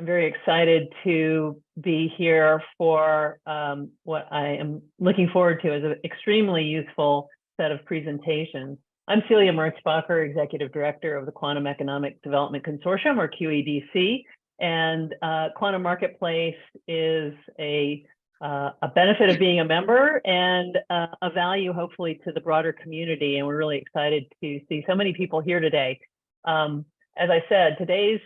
I'm very excited to be here for what I am looking forward to as an extremely useful set of presentations. I'm Celia Merzbacher, Executive Director of the Quantum Economic Development Consortium, or QED-C, and Quantum Marketplace is a benefit of being a member and a value, hopefully, to the broader community. And we're really excited to see so many people here today. As I said, today's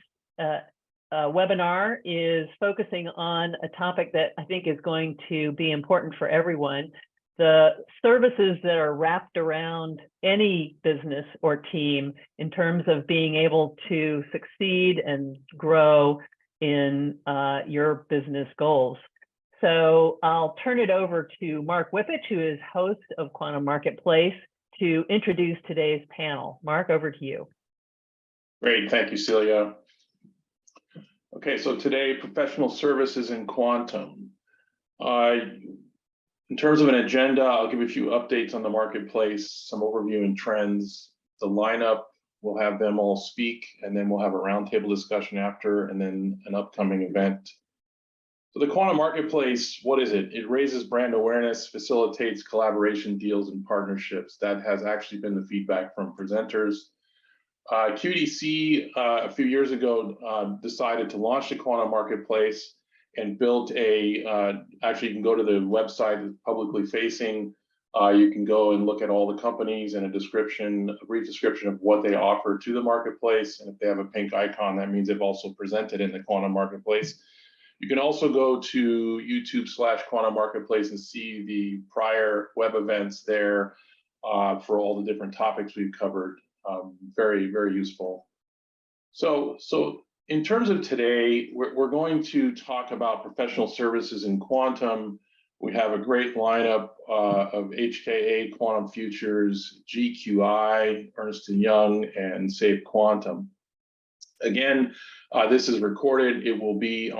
webinar is focusing on a topic that I think is going to be important for everyone. The services that are wrapped around any business or team in terms of being able to succeed and grow in your business goals. So I'll turn it over to Mark Wippich, who is host of Quantum Marketplace, to introduce today's panel. Mark, over to you. Great, thank you, Celia. Okay, so today, professional services in quantum. In terms of an agenda, I'll give a few updates on the marketplace, some overview and trends. The lineup, we'll have them all speak, and then we'll have a roundtable discussion after, and then an upcoming event. So the quantum marketplace, what is it? It raises brand awareness, facilitates collaboration, deals, and partnerships. That has actually been the feedback from presenters. QED-C a few years ago decided to launch the quantum marketplace and built a, actually you can go to the website, it's publicly facing. You can go and look at all the companies and a brief description of what they offer to the marketplace. And if they have a pink icon, that means they've also presented in the quantum marketplace. You can also go to YouTube/Quantum Marketplace and see the prior web events there for all the different topics we've covered. Very, very useful. So in terms of today, we're going to talk about professional services in quantum. We have a great lineup of HKA Quantum Futures, GQI, Ernst Young, and Safe Quantum. Again, this is recorded. It will be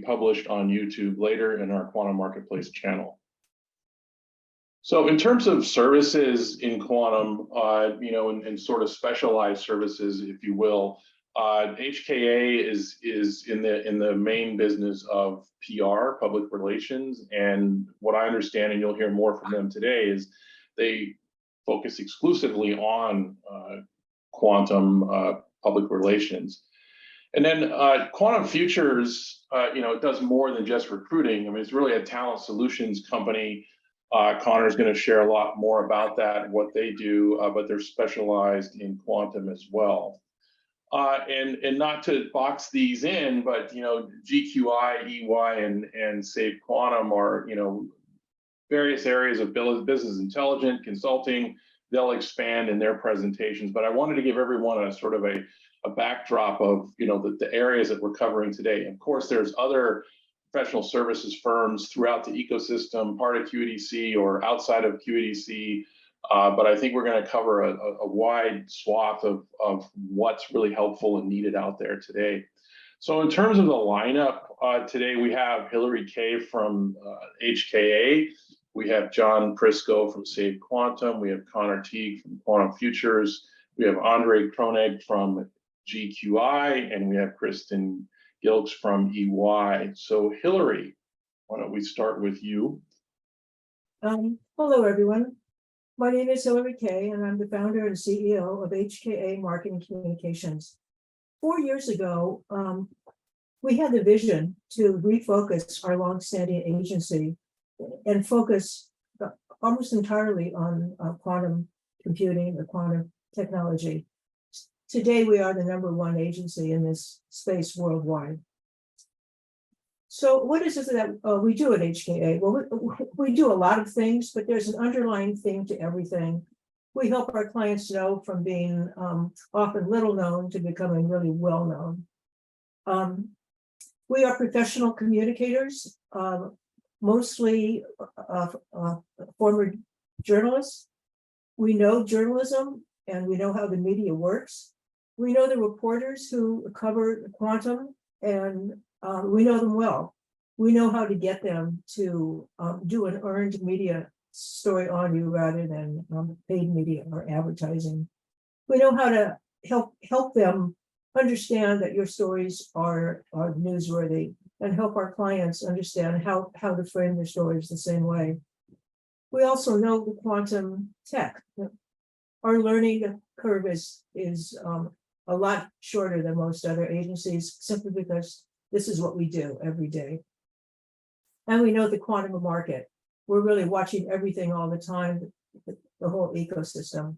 published on YouTube later in our Quantum Marketplace channel. So in terms of services in quantum, and sort of specialized services, if you will, HKA is in the main business of PR, public relations, and what I understand, and you'll hear more from them today, is they focus exclusively on quantum public relations. And then Quantum Futures, it does more than just recruiting. I mean, it's really a talent solutions company. Connor's going to share a lot more about that and what they do, but they're specialized in quantum as well. And not to box these in, but GQI, EY, and Safe Quantum are various areas of business intelligence consulting. They'll expand in their presentations, but I wanted to give everyone a sort of a backdrop of the areas that we're covering today. Of course, there's other professional services firms throughout the ecosystem, part of QED-C or outside of QED-C, but I think we're going to cover a wide swath of what's really helpful and needed out there today. So in terms of the lineup, today we have Hillary Kay from HKA, we have John Prisco from Safe Quantum, we have Connor Teague from Quantum Futures, we have Andre Kronig from GQI, and we have Kristen Gilks from EY. So Hillary, why don't we start with you? Hello, everyone. My name is Hillary Kay, and I'm the founder and CEO of HKA Marketing Communications. 4 years ago, we had the vision to refocus our longstanding agency and focus almost entirely on quantum computing or quantum technology. Today, we are the #1 agency in this space worldwide. So what is it that we do at HKA? Well, we do a lot of things, but there's an underlying theme to everything. We help our clients know from being often little known to becoming really well known. We are professional communicators, mostly former journalists. We know journalism and we know how the media works. We know the reporters who cover quantum, and we know them well. We know how to get them to do an earned media story on you rather than paid media or advertising. We know how to help them understand that your stories are newsworthy and help our clients understand how to frame their stories the same way. We also know the quantum tech. Our learning curve is a lot shorter than most other agencies, simply because this is what we do every day. And we know the quantum market. We're really watching everything all the time, the whole ecosystem.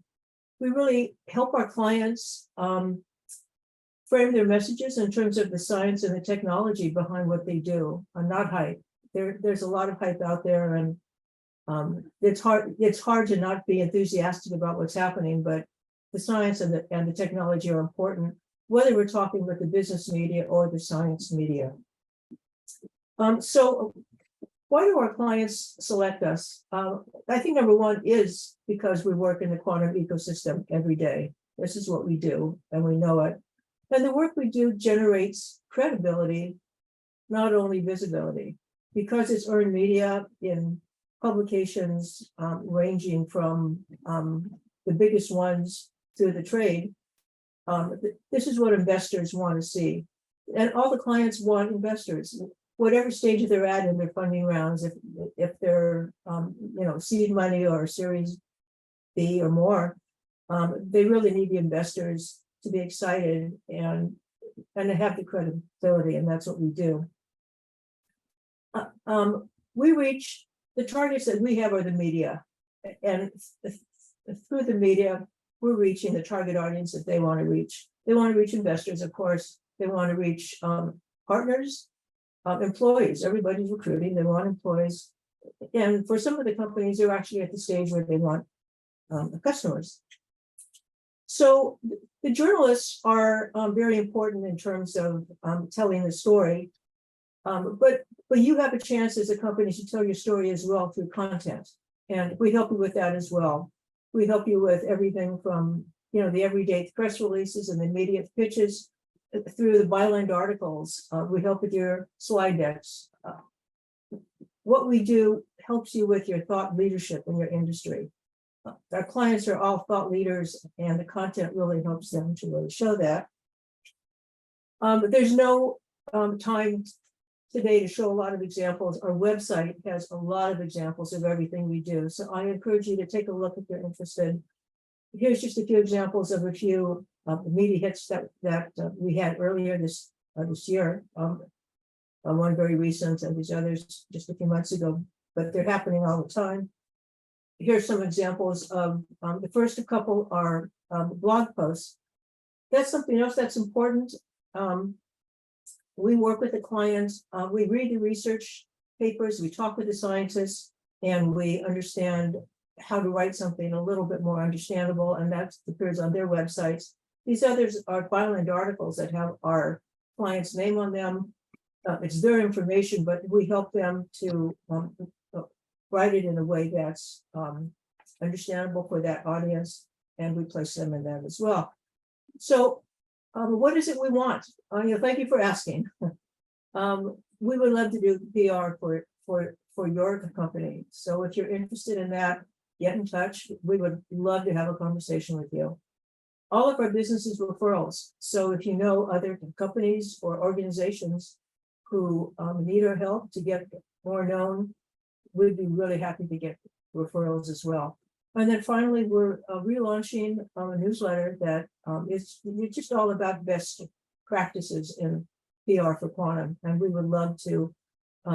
We really help our clients frame their messages in terms of the science and the technology behind what they do, and not hype. There's a lot of hype out there, and it's hard to not be enthusiastic about what's happening, but the science and the technology are important, whether we're talking with the business media or the science media. So why do our clients select us? I think number one is because we work in the quantum ecosystem every day. This is what we do, and we know it. And the work we do generates credibility, not only visibility, because it's earned media in publications ranging from the biggest ones to the trade. This is what investors want to see. And all the clients want investors, whatever stage they're at in their funding rounds. If they're seed money or Series B or more, they really need the investors to be excited and to have the credibility, and that's what we do. We reach the targets that we have are the media, and through the media, we're reaching the target audience that they want to reach. They want to reach investors, of course. They want to reach partners, employees. Everybody's recruiting. They want employees, and for some of the companies, they're actually at the stage where they want customers. So the journalists are very important in terms of telling the story, but you have a chance as a company to tell your story as well through content, and we help you with that as well. We help you with everything from the everyday press releases and the immediate pitches through the byline articles. We help with your slide decks. What we do helps you with your thought leadership in your industry. Our clients are all thought leaders, and the content really helps them to really show that. There's no time today to show a lot of examples. Our website has a lot of examples of everything we do, so I encourage you to take a look if you're interested. Here's just a few examples of a few media hits that we had earlier this year. One very recent, and these others just a few months ago, but they're happening all the time. Here's some examples of the first couple are blog posts. That's something else that's important. We work with the clients, we read the research papers, we talk with the scientists, and we understand how to write something a little bit more understandable, and that appears on their websites. These others are byline articles that have our client's name on them. It's their information, but we help them to write it in a way that's understandable for that audience, and we place them in that as well. So what is it we want? Thank you for asking. We would love to do PR for your company. So if you're interested in that, get in touch. We would love to have a conversation with you. All of our business is referrals. So if you know other companies or organizations who need our help to get more known, we'd be really happy to get referrals as well. And then finally, we're relaunching a newsletter that is just all about best practices in PR for quantum. And we would love to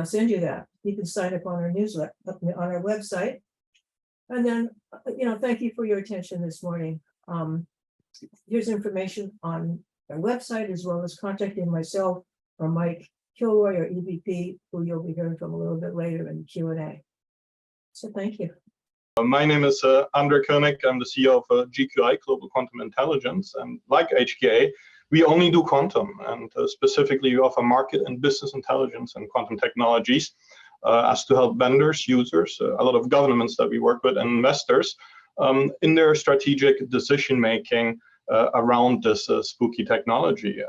send you that. You can sign up on our newsletter, on our website. And then, thank you for your attention this morning. Here's information on our website, as well as contacting myself or Mike Kilroy, or EVP, who you'll be hearing from a little bit later in the Q&A. So thank you. My name is Andre Koenig. I'm the CEO of GQI-Global Quantum Intelligence. And like HKA, we only do quantum. And specifically, we offer market and business intelligence and quantum technologies as to help vendors, users, a lot of governments that we work with, and investors in their strategic decision-making around this spooky technology.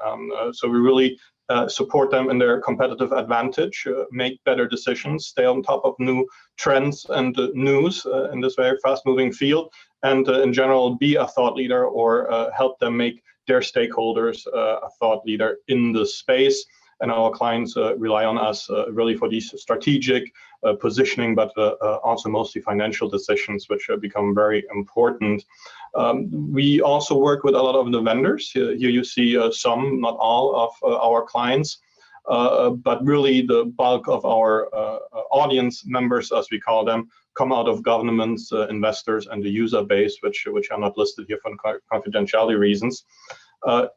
So we really support them in their competitive advantage, make better decisions, stay on top of new trends and news in this very fast-moving field, and in general, be a thought leader or help them make their stakeholders, a thought leader in the space. And our clients rely on us really for these strategic positioning, but also mostly financial decisions, which become very important. We also work with a lot of the vendors. Here you see some, not all, of our clients. But really the bulk of our audience members, as we call them, come out of governments, investors, and the user base, which are not listed here for confidentiality reasons.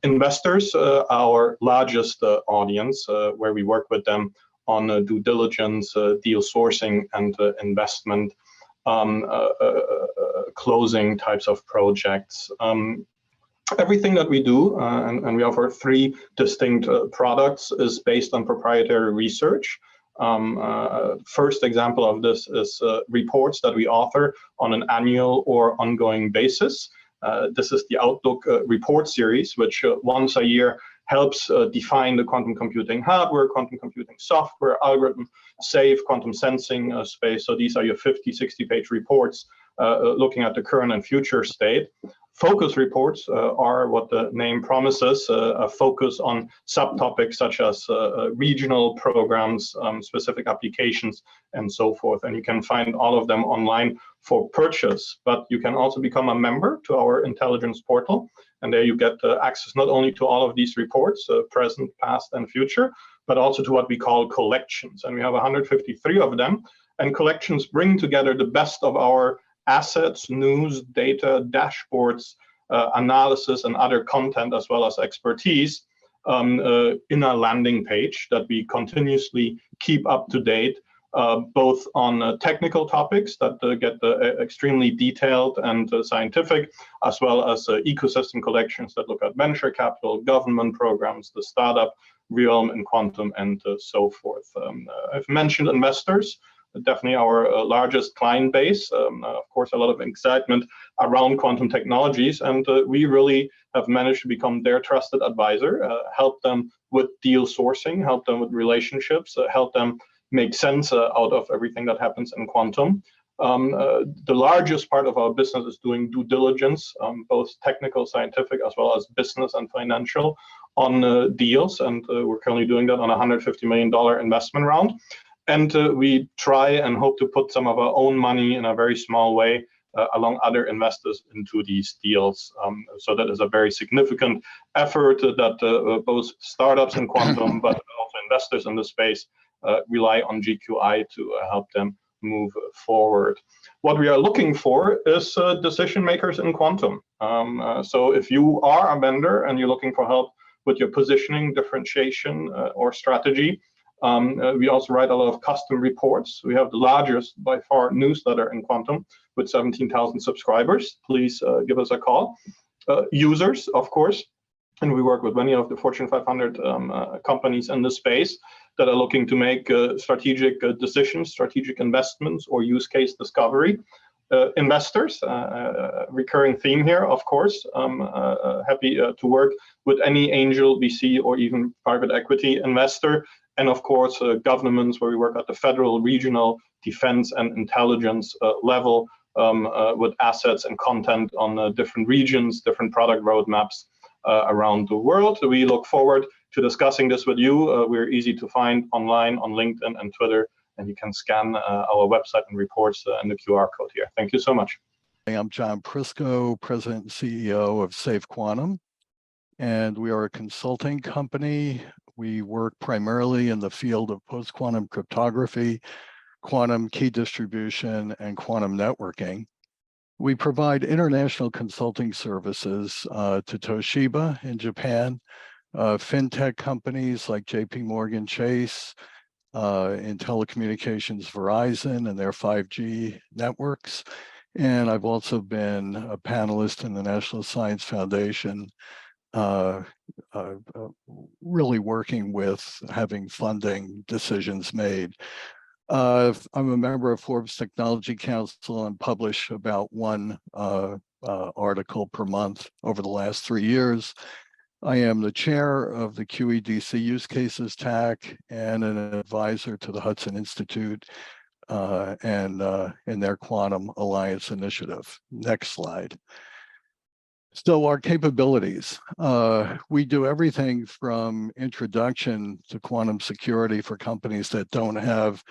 Investors, our largest audience, where we work with them on due diligence, deal sourcing, and investment closing types of projects. Everything that we do, and we offer 3 distinct products, is based on proprietary research. First example of this is reports that we author on an annual or ongoing basis. This is the Outlook report series, which once a year helps define the quantum computing hardware, quantum computing software, algorithm, safe quantum sensing space. So these are your 50, 60-page reports looking at the current and future state. Focus reports are what the name promises, a focus on subtopics such as regional programs, specific applications, and so forth. And you can find all of them online for purchase, but you can also become a member to our intelligence portal. And there you get access not only to all of these reports, present, past, and future, but also to what we call collections. And we have 153 of them. And collections bring together the best of our assets, news, data, dashboards, analysis, and other content, as well as expertise, in a landing page that we continuously keep up to date, both on technical topics that get extremely detailed and scientific, as well as ecosystem collections that look at venture capital, government programs, the startup realm, and quantum, and so forth. I've mentioned investors. Definitely our largest client base. Of course, a lot of excitement around quantum technologies, and we really have managed to become their trusted advisor, help them with deal sourcing, help them with relationships, help them make sense out of everything that happens in quantum. The largest part of our business is doing due diligence, both technical, scientific, as well as business and financial, on deals, and we're currently doing that on a $150 million investment round. And we try and hope to put some of our own money in a very small way along other investors into these deals. So that is a very significant effort that both startups in quantum, but also investors in the space rely on GQI to help them move forward. What we are looking for is decision makers in quantum. So if you are a vendor and you're looking for help with your positioning, differentiation, or strategy, we also write a lot of custom reports. We have the largest, by far, newsletter in quantum with 17,000 subscribers. Please give us a call. Users, of course, and we work with many of the Fortune 500 companies in the space that are looking to make strategic decisions, strategic investments, or use case discovery. Investors, recurring theme here, of course. Happy to work with any angel, VC, or even private equity investor. And of course, governments, where we work at the federal, regional, defense, and intelligence level with assets and content on different regions, different product roadmaps around the world. We look forward to discussing this with you. We're easy to find online on LinkedIn and Twitter, and you can scan our website and reports and the QR code here. Thank you so much. I'm John Prisco, President and CEO of Safe Quantum, and we are a consulting company. We work primarily in the field of post-quantum cryptography, quantum key distribution, and quantum networking. We provide international consulting services to Toshiba in Japan, fintech companies like JP Morgan Chase, in telecommunications, Verizon and their 5G networks. And I've also been a panelist in the National Science Foundation, really working with having funding decisions made. I'm a member of Forbes Technology Council and publish about one article per month over the last 3 years. I am the chair of the QED-C Use Cases TAC and an advisor to the Hudson Institute and in their Quantum Alliance initiative. Next slide. So our capabilities, we do everything from introduction to quantum security for companies that don't have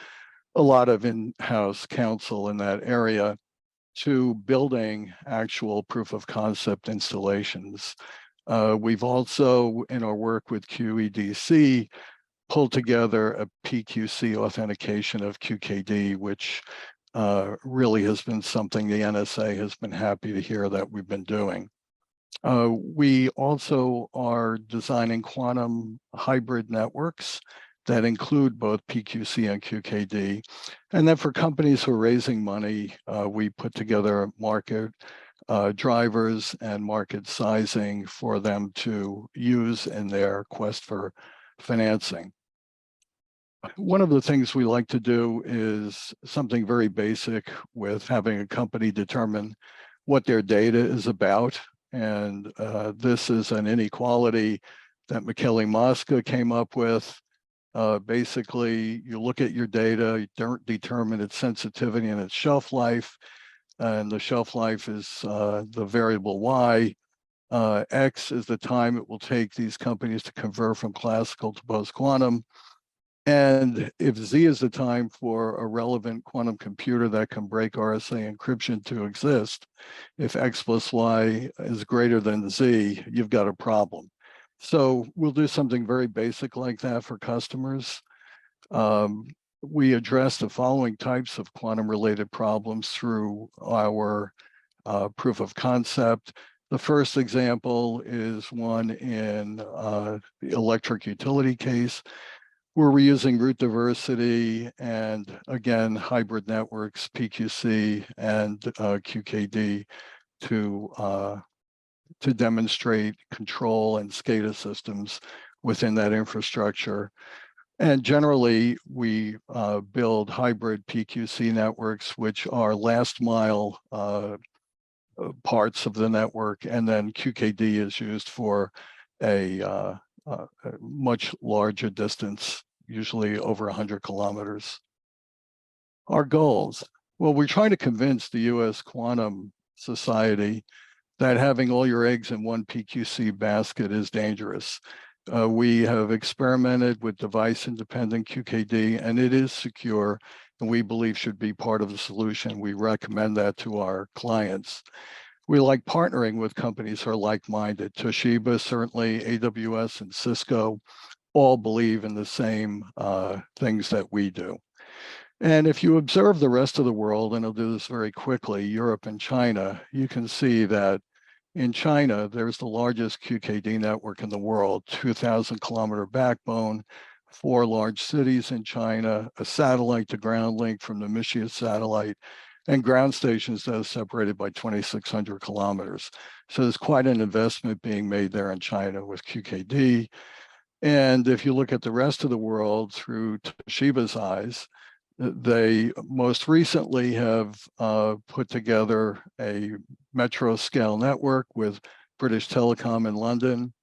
a lot of in-house counsel in that area, to building actual proof of concept installations. We've also, in our work with QED-C, pulled together a PQC authentication of QKD, which really has been something the NSA has been happy to hear that we've been doing. We also are designing quantum hybrid networks that include both PQC and QKD. And then for companies who are raising money, we put together market drivers and market sizing for them to use in their quest for financing. One of the things we like to do is something very basic with having a company determine what their data is about. And this is an inequality that Michele Mosca came up with. Basically, you look at your data, you don't determine its sensitivity and its shelf life. And the shelf life is the variable Y. X is the time it will take these companies to convert from classical to post-quantum. And if Z is the time for a relevant quantum computer that can break RSA encryption to exist, if X plus Y is greater than Z, you've got a problem. So we'll do something very basic like that for customers. We address the following types of quantum-related problems through our proof of concept. The first example is one in the electric utility case, where we're using root diversity and, again, hybrid networks, PQC and QKD, to demonstrate control and SCADA systems within that infrastructure. And generally, we build hybrid PQC networks, which are last mile parts of the network, and then QKD is used for a much larger distance, usually over 100 kilometers. Our goals. Well, we're trying to convince the US Quantum Society that having all your eggs in one PQC basket is dangerous. We have experimented with device-independent QKD, and it is secure, and we believe should be part of the solution. We recommend that to our clients. We like partnering with companies who are like-minded. Toshiba, certainly, AWS and Cisco all believe in the same things that we do. And if you observe the rest of the world, and I'll do this very quickly, Europe and China, you can see that in China, there's the largest QKD network in the world, 2,000-kilometer backbone, 4 large cities in China, a satellite to ground link from the Michia satellite, and ground stations that are separated by 2,600 kilometers. So there's quite an investment being made there in China with QKD. And if you look at the rest of the world through Toshiba's eyes, they most recently have put together a metro scale network with British Telecom in London.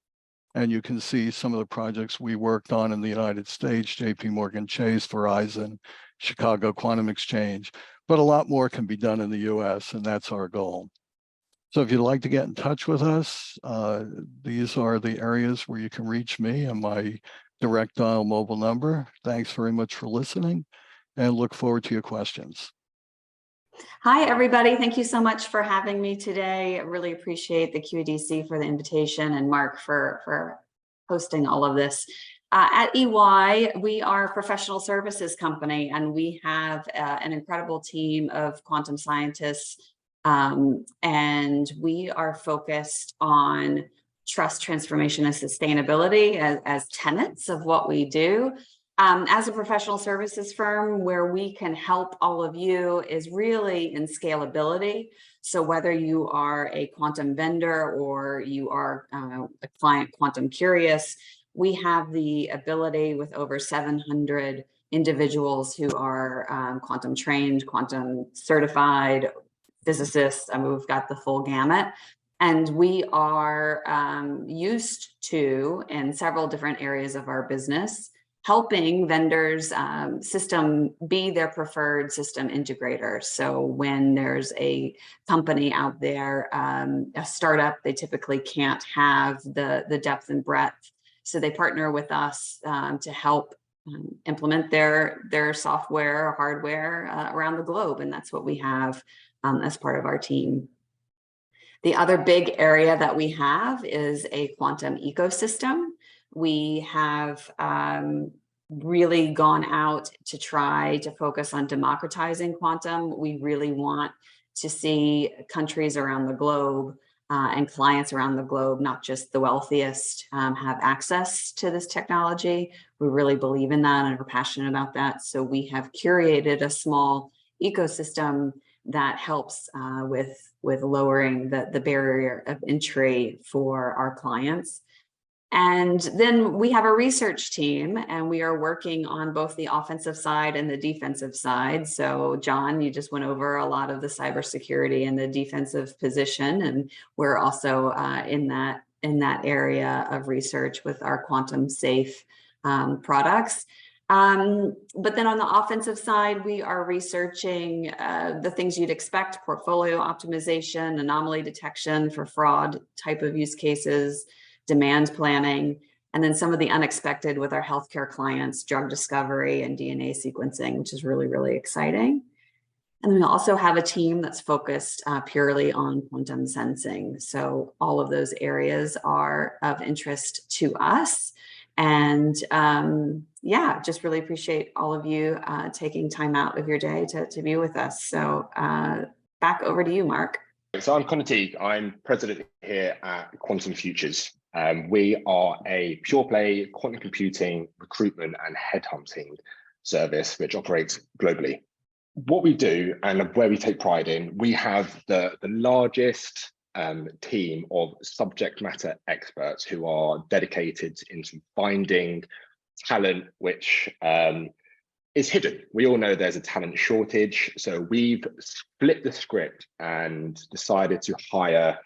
And you can see some of the projects we worked on in the United States, JP Morgan Chase, Verizon, Chicago Quantum Exchange, but a lot more can be done in the US, and that's our goal. So if you'd like to get in touch with us, these are the areas where you can reach me and my direct dial mobile number. Thanks very much for listening, and look forward to your questions. Hi, everybody. Thank you so much for having me today. I really appreciate the QED-C for the invitation, and Mark for hosting all of this. At EY, we are a professional services company, and we have an incredible team of quantum scientists, and we are focused on trust, transformation, and sustainability as tenets of what we do. As a professional services firm, where we can help all of you is really in scalability. So whether you are a quantum vendor or you are a client quantum curious, we have the ability with over 700 individuals who are quantum trained, quantum certified, physicists. I mean, we've got the full gamut. And we are used to, in several different areas of our business, helping vendors be their preferred system integrator. So when there's a company out there, a startup, they typically can't have the depth and breadth. So they partner with us to help implement their software or hardware around the globe. And that's what we have as part of our team. The other big area that we have is a quantum ecosystem. We have really gone out to try to focus on democratizing quantum. We really want to see countries around the globe and clients around the globe, not just the wealthiest, have access to this technology. We really believe in that and are passionate about that. So we have curated a small ecosystem that helps with lowering the barrier of entry for our clients. And then we have a research team, and we are working on both the offensive side and the defensive side. So John, you just went over a lot of the cybersecurity and the defensive position, and we're also in that area of research with our quantum safe products. But then on the offensive side, we are researching the things you'd expect: portfolio optimization, anomaly detection for fraud type of use cases, demand planning, and then some of the unexpected with our healthcare clients, drug discovery and DNA sequencing, which is really, really exciting. And we also have a team that's focused purely on quantum sensing. So all of those areas are of interest to us. And yeah, just really appreciate all of you taking time out of your day to be with us. So back over to you, Mark. So I'm Connor Teague. I'm president here at Quantum Futures. We are a pure play quantum computing recruitment and headhunting service which operates globally. What we do and where we take pride in, we have the largest team of subject matter experts who are dedicated into finding talent which is hidden. We all know there's a talent shortage, so we've split the script and decided to hire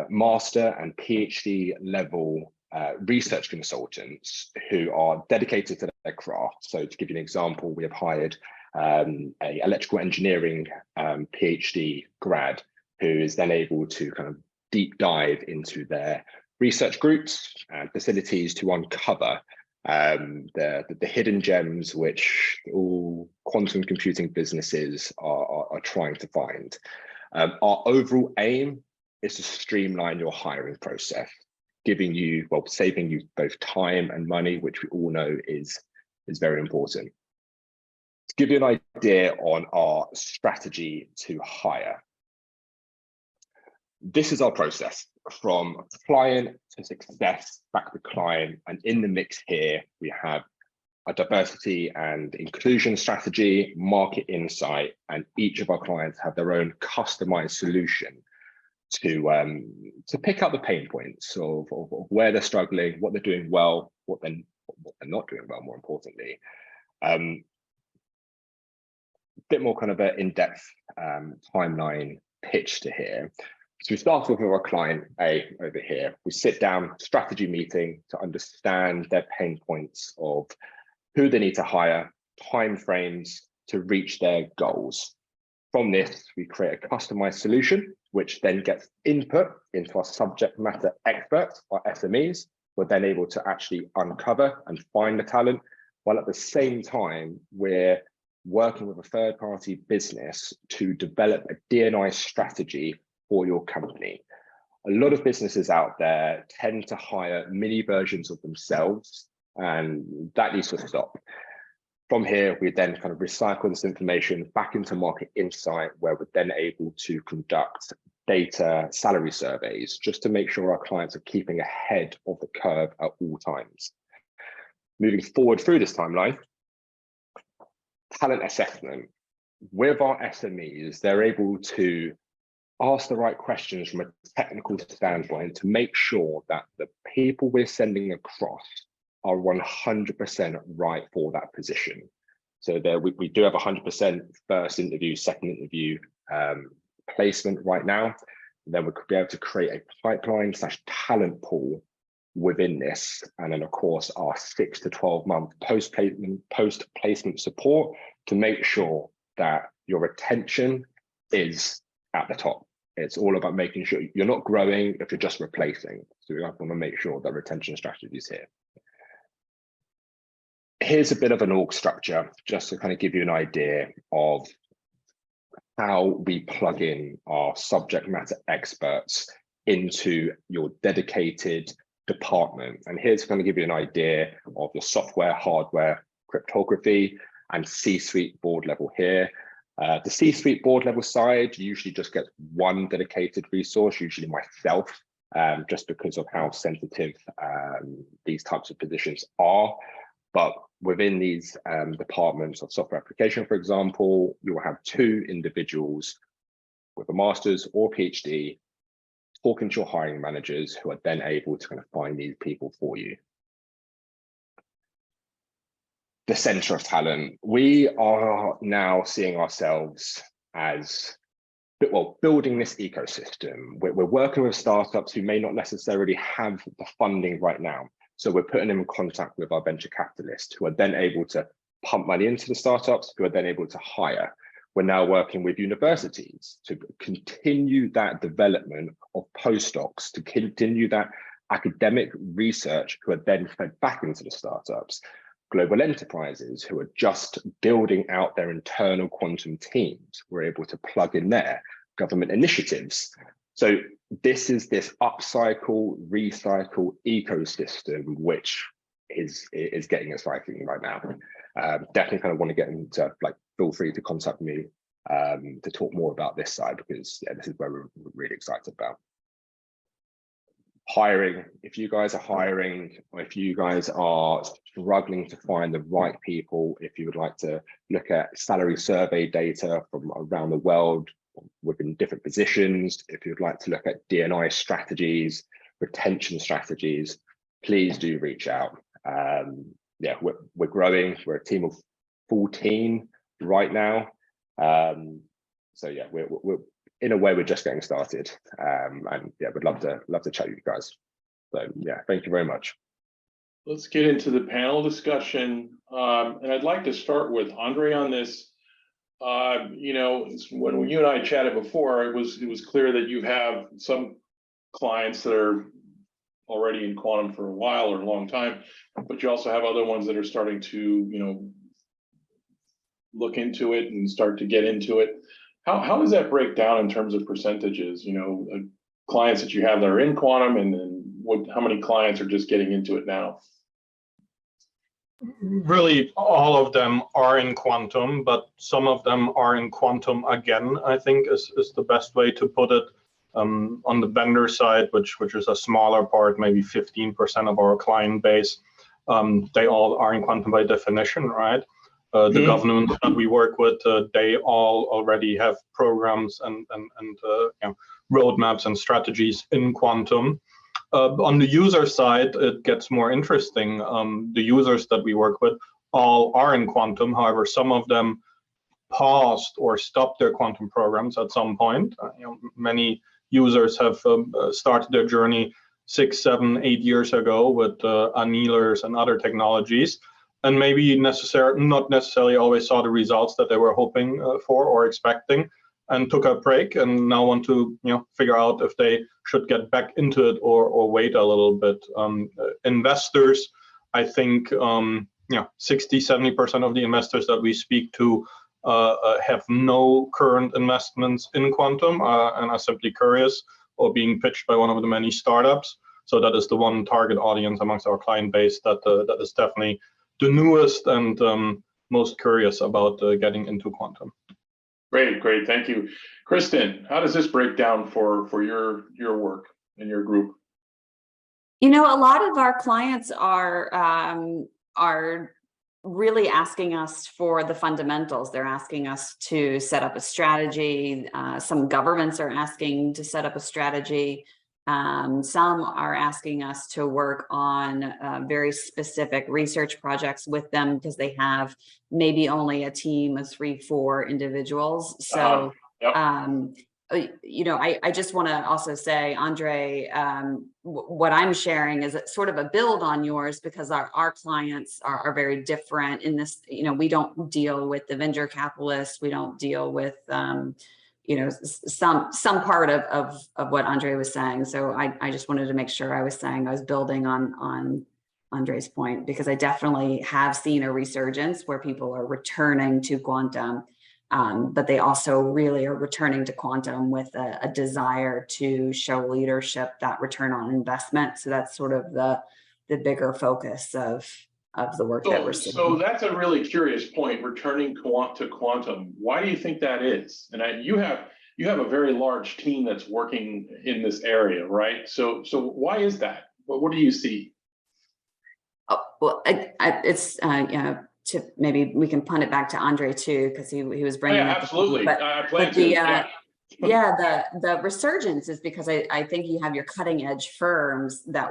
master and PhD level research consultants who are dedicated to their craft. So to give you an example, we have hired a electrical engineering PhD grad who is then able to kind of deep dive into their research groups and facilities to uncover the hidden gems which all quantum computing businesses are trying to find. Our overall aim is to streamline your hiring process, saving you both time and money, which we all know is very important. To give you an idea on our strategy to hire, this is our process from client to success, back to client, and in the mix here we have a diversity and inclusion strategy, market insight, and each of our clients have their own customized solution to pick up the pain points of where they're struggling, what they're doing well, what they're not doing well, more importantly. Bit more kind of an in-depth timeline pitch to here. So we start off with our client A over here. We sit down, strategy meeting to understand their pain points of who they need to hire, timeframes to reach their goals. From this, we create a customized solution, which then gets input into our subject matter experts, our SMEs, who are then able to actually uncover and find the talent, while at the same time, we're working with a third-party business to develop a D&I strategy for your company. A lot of businesses out there tend to hire mini versions of themselves, and that needs to stop. From here, we then kind of recycle this information back into market insight, where we're then able to conduct data salary surveys just to make sure our clients are keeping ahead of the curve at all times. Moving forward through this timeline, talent assessment. With our SMEs, they're able to ask the right questions from a technical standpoint to make sure that the people we're sending across are 100% right for that position. So there we do have 100% first interview, second interview placement right now. Then we could be able to create a pipeline / talent pool within this. And then of course, our 6 to 12 month post-placement support to make sure that your retention is at the top. It's all about making sure you're not growing if you're just replacing. So we want to make sure that retention strategy is here. Here's a bit of an org structure, just to kind of give you an idea of how we plug in our subject matter experts into your dedicated department. And here's to kind of give you an idea of the software, hardware, cryptography, and C-suite board level here. The C-suite board level side usually just gets one dedicated resource, usually myself, just because of how sensitive these types of positions are. But within these departments of software application, for example, you will have 2 individuals with a master's or PhD talking to your hiring managers who are then able to kind of find these people for you. The center of talent. We are now seeing ourselves as, well, building this ecosystem. We're working with startups who may not necessarily have the funding right now. So we're putting them in contact with our venture capitalists who are then able to pump money into the startups, who are then able to hire. We're now working with universities to continue that development of postdocs, to continue that academic research, who are then fed back into the startups. Global enterprises who are just building out their internal quantum teams, we're able to plug in there. Government initiatives. So this is this upcycle, recycle ecosystem, which is getting exciting right now. Definitely kind of want to get into, like, feel free to contact me to talk more about this side, because yeah, this is where we're really excited about. Hiring. If you guys are hiring, or if you guys are struggling to find the right people, if you would like to look at salary survey data from around the world within different positions, if you'd like to look at D&I strategies, retention strategies, please do reach out. Yeah, we're growing. We're a team of 14 right now. So yeah, we're in a way, we're just getting started. And yeah, we'd love to chat with you guys. So yeah, thank you very much. Let's get into the panel discussion. And I'd like to start with Andre on this. You know, when you and I chatted before, it was clear that you have some clients that are already in quantum for a while or a long time, but you also have other ones that are starting to, you know, look into it and start to get into it. How does that break down in terms of percentages? You know, clients that you have that are in quantum, and then how many clients are just getting into it now? Really, all of them are in quantum, but some of them are in quantum again, I think is the best way to put it. On the vendor side, which is a smaller part, maybe 15% of our client base, they all are in quantum by definition, right? The governments that we work with, they all already have programs and you know, roadmaps and strategies in quantum. On the user side, it gets more interesting. The users that we work with all are in quantum. However, some of them paused or stopped their quantum programs at some point. You know, many users have started their journey 6, 7, 8 years ago with annealers and other technologies, and maybe not necessarily always saw the results that they were hoping for or expecting, and took a break and now want to, you know, figure out if they should get back into it or wait a little bit. Investors, I think, you know, 60-70% of the investors that we speak to have no current investments in quantum and are simply curious or being pitched by one of the many startups. So that is the one target audience amongst our client base that is definitely the newest and most curious about getting into quantum. Great, thank you. Kristen, how does this break down for your work and your group? You know, a lot of our clients are really asking us for the fundamentals. They're asking us to set up a strategy. Some governments are asking to set up a strategy. Some are asking us to work on very specific research projects with them because they have maybe only a team of 3-4 individuals. So yep. you know, I just want to also say, Andre, what I'm sharing is sort of a build on yours, because our clients are very different in this. You know, we don't deal with the venture capitalists. We don't deal with, you know, some part of what Andre was saying. So I just wanted to make sure I was building on Andre's point, because I definitely have seen a resurgence where people are returning to quantum. But they also really are returning to quantum with a desire to show leadership, that return on investment. So that's sort of the bigger focus of the work that we're seeing. So that's a really curious point, returning to quantum. Why do you think that is? And you have a very large team that's working in this area, right? So why is that? What do you see? Oh, well, it's you know, maybe we can punt it back to Andre too, because he was bringing up absolutely. The resurgence is because I think you have your cutting edge firms that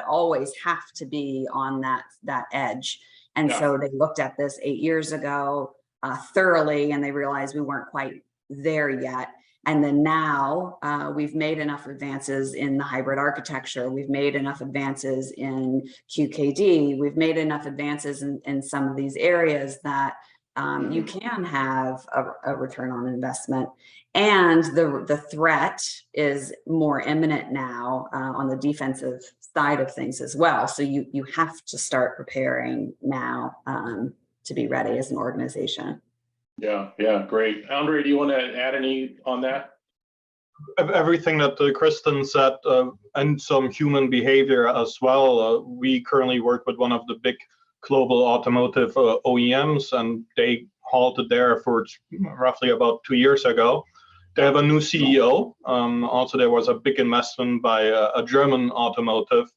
always have to be on that edge, and so they looked at this 8 years ago thoroughly, and they realized we weren't quite there yet. And then now we've made enough advances in the hybrid architecture. We've made enough advances in QKD. We've made enough advances in some of these areas that you can have a return on investment. And the threat is more imminent now on the defensive side of things as well. So you have to start preparing now to be ready as an organization. Yeah, great. Andre, do you want to add any on that? Everything that Kristen said, and some human behavior as well. We currently work with one of the big global automotive OEMs, and they halted their efforts roughly about 2 years ago. They have a new CEO. Also, there was a big investment by a German automotive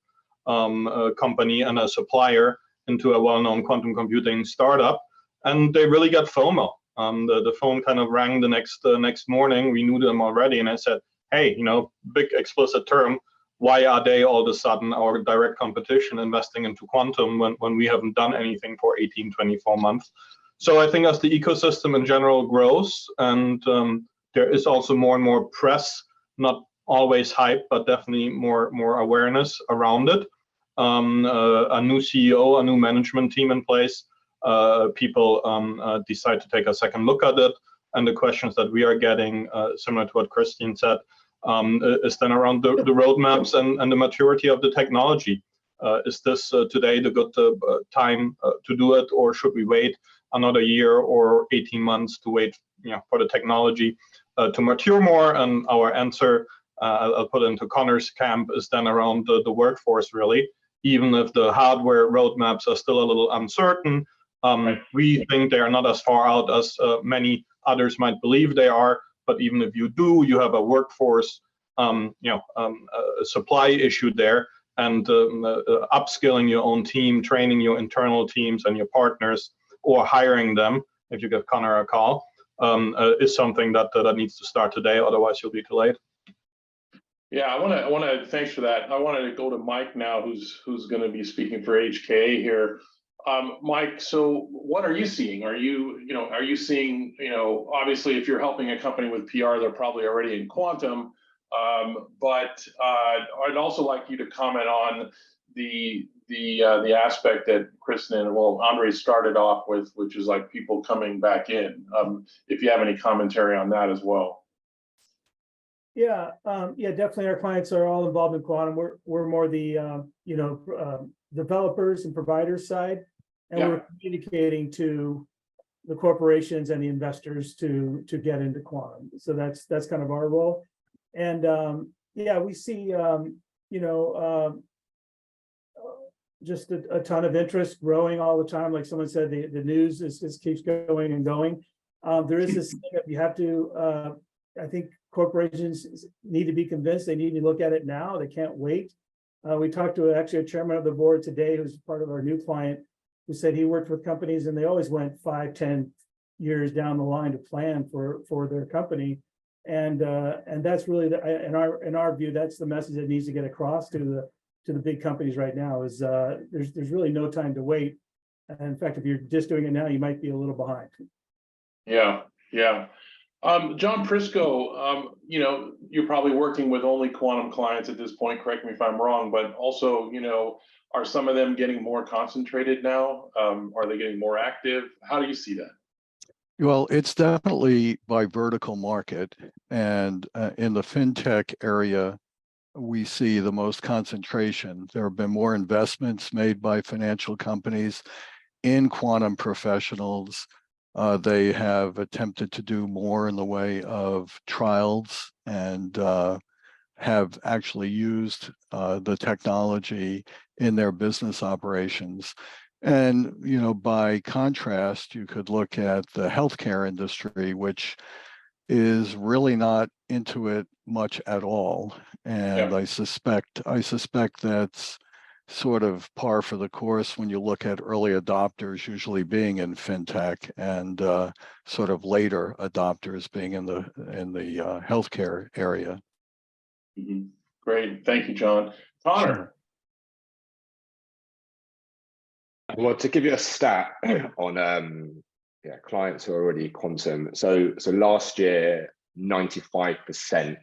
company and a supplier into a well-known quantum computing startup, and they really got FOMO. The phone kind of rang the next morning. We knew them already, and I said, "Hey, you know, big explicit term. Why are they all of a sudden our direct competition investing into quantum when we haven't done anything for 18, 24 months?" So I think as the ecosystem in general grows, and there is also more and more press, not always hype, but definitely more awareness around it. A new CEO, a new management team in place. People decide to take a second look at it, and the questions that we are getting, similar to what Christine said, is then around the roadmaps and the maturity of the technology. Is this today the good time to do it, or should we wait another year or 18 months to wait, you know, for the technology to mature more? And our answer, I'll put into Connor's camp, is then around the workforce, really. Even if the hardware roadmaps are still a little uncertain, we think they are not as far out as many others might believe they are. But even if you do, you have a workforce, supply issue there, and upskilling your own team, training your internal teams and your partners, or hiring them, if you give Connor a call, is something that needs to start today. Otherwise, you'll be too late. Yeah, I want to thanks for that. I wanted to go to Mike now, who's going to be speaking for HKA here. Mike, so what are you seeing? Are you seeing, obviously if you're helping a company with PR, they're probably already in quantum, but I'd also like you to comment on the aspect that Kristen and Andre started off with, which is like people coming back in. If you have any commentary on that as well. Yeah, definitely. Our clients are all involved in quantum. We're more the developers and providers side, and we're communicating to the corporations and the investors to get into quantum. So that's kind of our role. And we see just a ton of interest growing all the time. Like someone said, the news is keeps going and going. There is this thing that you have to. I think corporations need to be convinced. They need to look at it now. They can't wait. We talked to actually a chairman of the board today, who's part of our new client, who said he worked with companies and they always went 5-10 years down the line to plan for their company, and that's really in our view, that's the message that needs to get across to the big companies right now. Is there's really no time to wait. And in fact, if you're just doing it now, you might be a little behind. Yeah. John Prisco, you know, you're probably working with only quantum clients at this point, correct me if I'm wrong, but also, you know, are some of them getting more concentrated now? Are they getting more active? How do you see that? Well, it's definitely by vertical market, and in the fintech area, we see the most concentration. There have been more investments made by financial companies in quantum professionals. They have attempted to do more in the way of trials and have actually used the technology in their business operations. And, you know, by contrast, you could look at the healthcare industry, which is really not into it much at all. And I suspect that's sort of par for the course when you look at early adopters usually being in fintech and sort of later adopters being in the healthcare area. Mm-hmm. Great, thank you, John. Connor. Sure. Well, to give you a stat on clients who are already quantum. So last year, 95%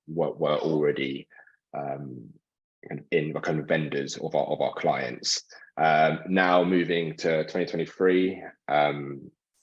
were already in kind of vendors of our clients. Now moving to 2023,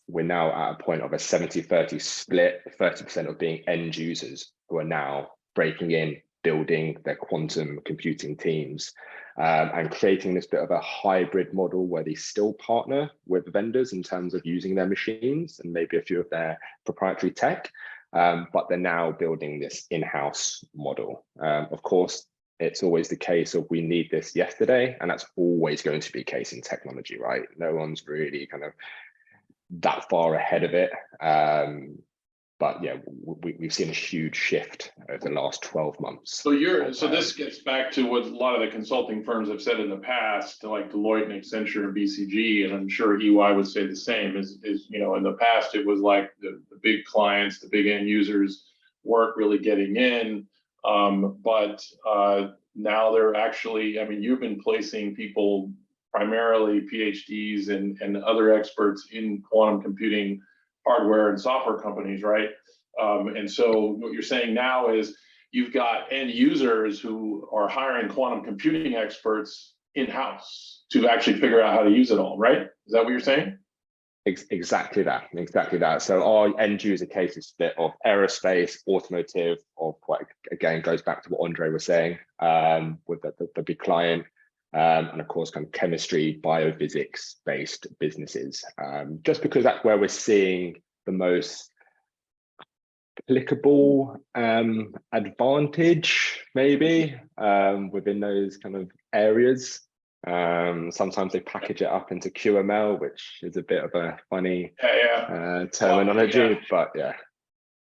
we're now at a point of a 70-30 split, 30% of being end users who are now breaking in, building their quantum computing teams, and creating this bit of a hybrid model where they still partner with vendors in terms of using their machines and maybe a few of their proprietary tech, but they're now building this in-house model. Of course, it's always the case of we need this yesterday, and that's always going to be the case in technology, right? No one's really kind of that far ahead of it. But yeah, we've seen a huge shift over the last 12 months. So this gets back to what a lot of the consulting firms have said in the past, like Deloitte and Accenture and BCG, and I'm sure EY would say the same, is you know, in the past it was like the big clients, the big end users weren't really getting in. But now they're actually, I mean, you've been placing people, primarily PhDs and other experts in quantum computing hardware and software companies, right? And so what you're saying now is you've got end users who are hiring quantum computing experts in-house to actually figure out how to use it all, right? Is that what you're saying? Exactly that. So our end user case is split of aerospace, automotive, of what again goes back to what Andre was saying with the big client, and of course kind of chemistry, biophysics based businesses, just because that's where we're seeing the most applicable advantage maybe within those kind of areas. Sometimes they package it up into QML, which is a bit of a funny terminology, but yeah.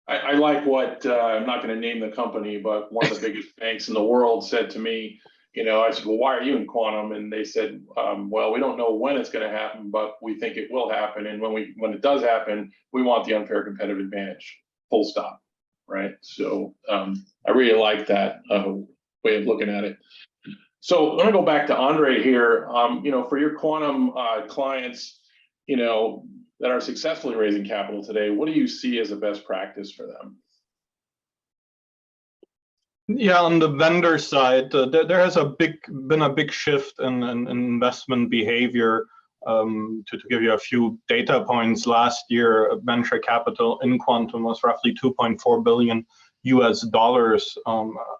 I like what, I'm not going to name the company, but one of the biggest banks in the world said to me, you know, I said, well, why are you in quantum? And they said, well, we don't know when it's going to happen, but we think it will happen. And when it does happen, we want the unfair competitive advantage, full stop, right? So I really like that way of looking at it. So I'm going to go back to Andre here. You know, for your quantum clients, you know, that are successfully raising capital today, what do you see as a best practice for them? Yeah, on the vendor side, there has been a big shift in investment behavior. To give you a few data points, last year venture capital in quantum was roughly $2.4 billion.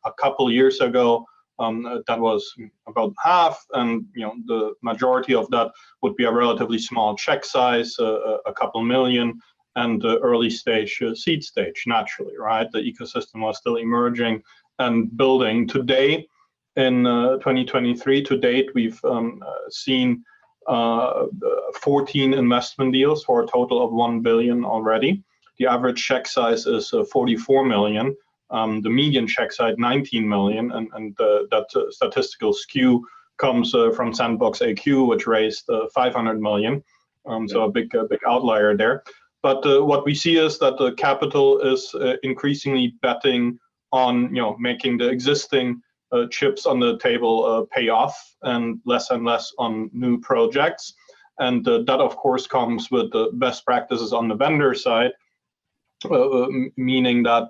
A couple years ago, that was about half, and you know, the majority of that would be a relatively small check size, a couple million, and early stage, seed stage. Naturally, right? The ecosystem was still emerging and building. Today, in 2023, to date, we've seen 14 investment deals for a total of 1 billion already. The average check size is 44 million. The median check size 19 million, and that statistical skew comes from Sandbox AQ, which raised 500 million. So a big outlier there. But what we see is that the capital is increasingly betting on, you know, making the existing chips on the table pay off, and less on new projects. And that of course comes with the best practices on the vendor side. meaning that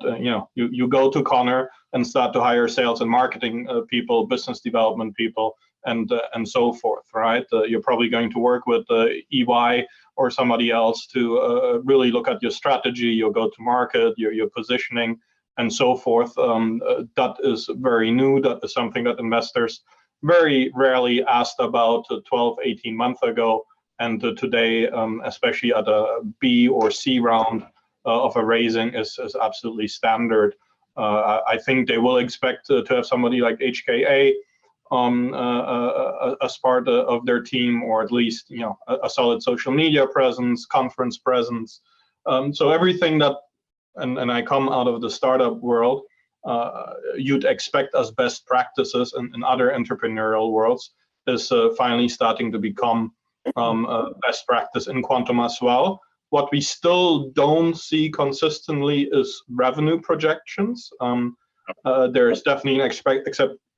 you go to Connor and start to hire sales and marketing people, business development people, and so forth, right? You're probably going to work with EY or somebody else to really look at your strategy, your go-to-market, your positioning, and so forth. That is very new. That is something that investors very rarely asked about 12, 18 months ago. And today, especially at a B or C round of a raising is absolutely standard. I think they will expect to have somebody like HKA as part of their team, or at least a solid social media presence, conference presence. So everything that, and I come out of the startup world, you'd expect as best practices in other entrepreneurial worlds is finally starting to become best practice in quantum as well. What we still don't see consistently is revenue projections. There is definitely an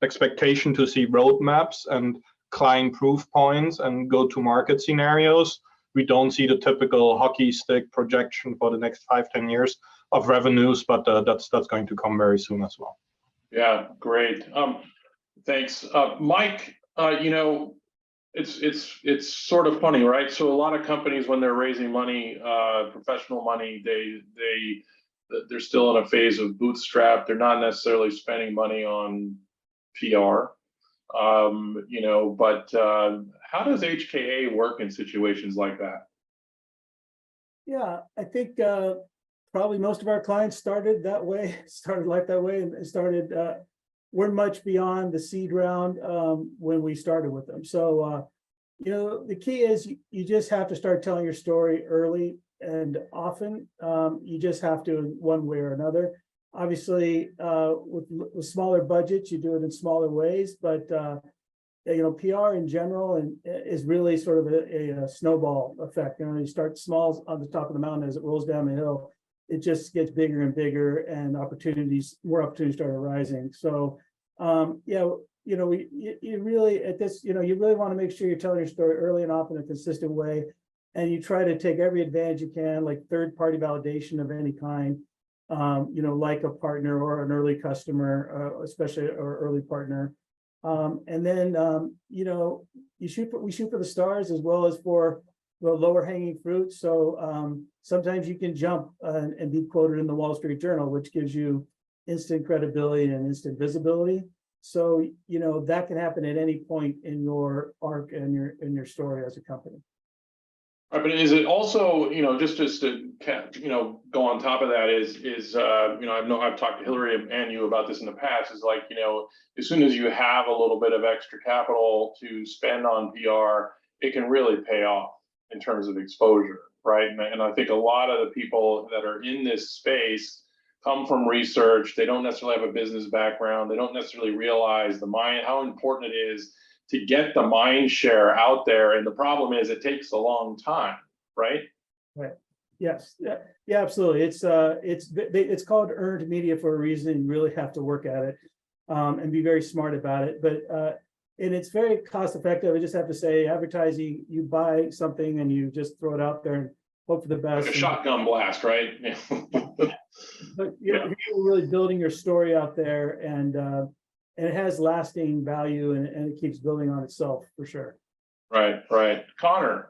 expectation to see roadmaps and client proof points and go-to-market scenarios. We don't see the typical hockey stick projection for the next 5-10 years of revenues, but that's going to come very soon as well. Yeah, great. Thanks, Mike. It's sort of funny, right? So a lot of companies, when they're raising money, professional money, they're still in a phase of bootstrap. They're not necessarily spending money on PR. But how does HKA work in situations like that? Yeah, I think probably most of our clients started that way, started life that way, and started. We're much beyond the seed round when we started with them. So, the key is you just have to start telling your story early and often. You just have to in one way or another. Obviously, with smaller budgets, you do it in smaller ways, but PR in general is really sort of a snowball effect. You start small on the top of the mountain as it rolls down the hill. It just gets bigger and bigger, and more opportunities start arising. So, you really at this, you really want to make sure you're telling your story early and often in a consistent way, and you try to take every advantage you can, like third-party validation of any kind, like a partner or an early customer, especially or early partner, and then we shoot for the stars as well as for the lower hanging fruit. So sometimes you can jump and be quoted in the Wall Street Journal, which gives you instant credibility and instant visibility. So that can happen at any point in your arc and your story as a company. Right, but is it also just to go on top of that is I've talked to Hillary and you about this in the past, is like as soon as you have a little bit of extra capital to spend on PR, it can really pay off in terms of exposure, right? And I think a lot of the people that are in this space come from research. They don't necessarily have a business background. They don't necessarily realize how important it is to get the mind share out there. And the problem is it takes a long time, right? Right. Yes. Yeah, absolutely. It's called earned media for a reason. You really have to work at it and be very smart about it. But and it's very cost effective. I just have to say, advertising, you buy something and you just throw it out there and hope for the best. Like a shotgun blast, right? But you're really building your story out there, and it has lasting value, and it keeps building on itself for sure. Right. Connor,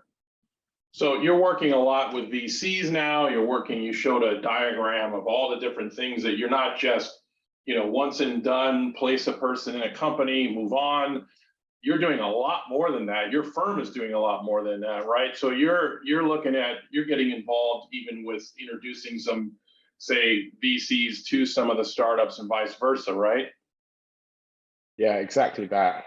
so you're working a lot with VCs now. You showed a diagram of all the different things that you're not just once and done, place a person in a company, move on. You're doing a lot more than that. Your firm is doing a lot more than that, right? So you're getting involved even with introducing some, say, VCs to some of the startups and vice versa, right? Yeah, exactly that.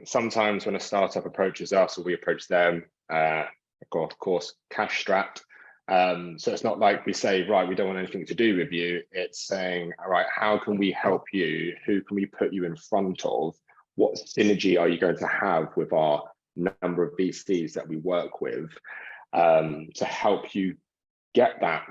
Sometimes when a startup approaches us or we approach them, of course, cash strapped. So it's not like we say, right, we don't want anything to do with you. It's saying, all right, how can we help you? Who can we put you in front of? What synergy are you going to have with our number of VCs that we work with to help you get that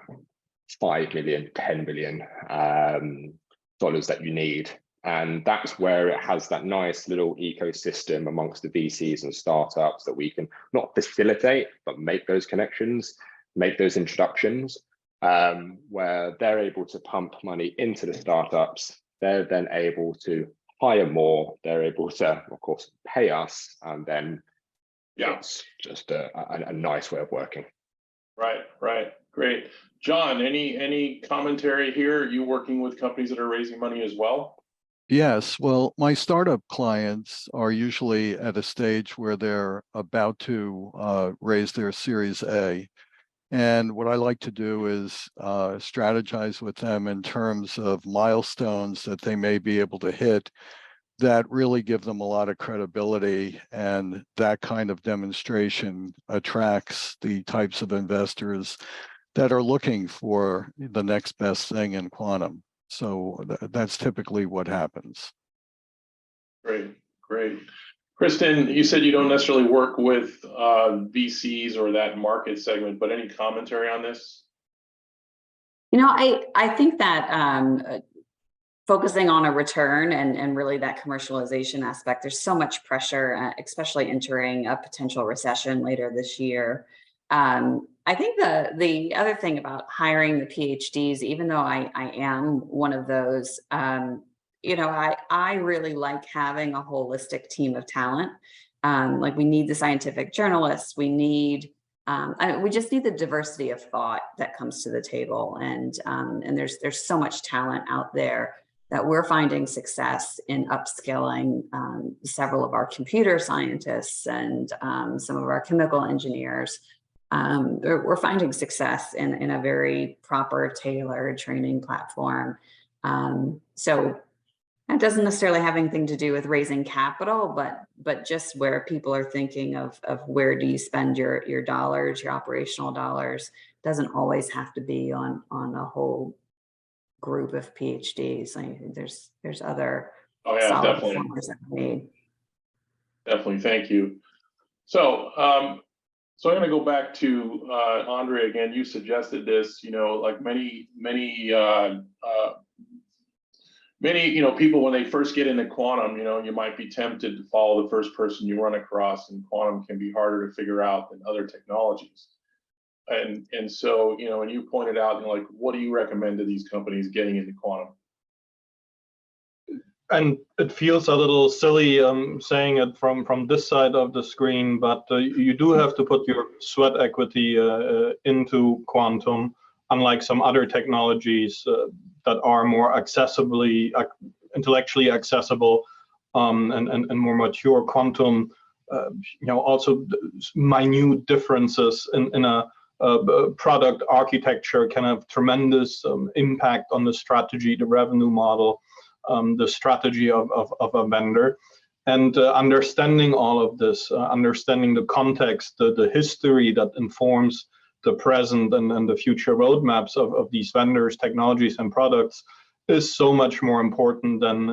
$5 million, $10 million dollars that you need? And that's where it has that nice little ecosystem amongst the VCs and startups that we can not facilitate, but make those connections, make those introductions. where they're able to pump money into the startups. They're then able to hire more. They're able to, of course, pay us, and then it's just a nice way of working. Right. Great. John, any commentary here? Are you working with companies that are raising money as well? Yes, well, my startup clients are usually at a stage where they're about to raise their Series A. And what I like to do is strategize with them in terms of milestones that they may be able to hit that really give them a lot of credibility, and that kind of demonstration attracts the types of investors that are looking for the next best thing in quantum. So that's typically what happens. Great. Kristen, you said you don't necessarily work with VCs or that market segment, but any commentary on this? You know, I think that focusing on a return and really that commercialization aspect, there's so much pressure, especially entering a potential recession later this year. I think the other thing about hiring the PhDs, even though I am one of those, you know, I really like having a holistic team of talent. Like, we need the scientific journalists, we need, we just need the diversity of thought that comes to the table, and there's so much talent out there that we're finding success in upskilling several of our computer scientists and some of our chemical engineers. We're finding success in a very proper, tailored training platform. So that doesn't necessarily have anything to do with raising capital, but just where people are thinking of where do you spend your dollars, your operational dollars, doesn't always have to be on a whole group of PhDs. Like, there's other solid performers that we need. Definitely, thank you. So so I'm going to go back to Andre again. You suggested this, you know, like many people, when they first get into quantum, you know, you might be tempted to follow the first person you run across, and quantum can be harder to figure out than other technologies. And so, you know, and you pointed out, you know, like, what do you recommend to these companies getting into quantum? And it feels a little silly saying it from this side of the screen, but you do have to put your sweat equity into quantum, unlike some other technologies that are more intellectually accessible and more mature. Quantum, you know, also minute differences in a product architecture can have tremendous impact on the strategy, the revenue model, the strategy of a vendor. And understanding all of this, understanding the context, the history that informs the present and the future roadmaps of these vendors, technologies, and products is so much more important than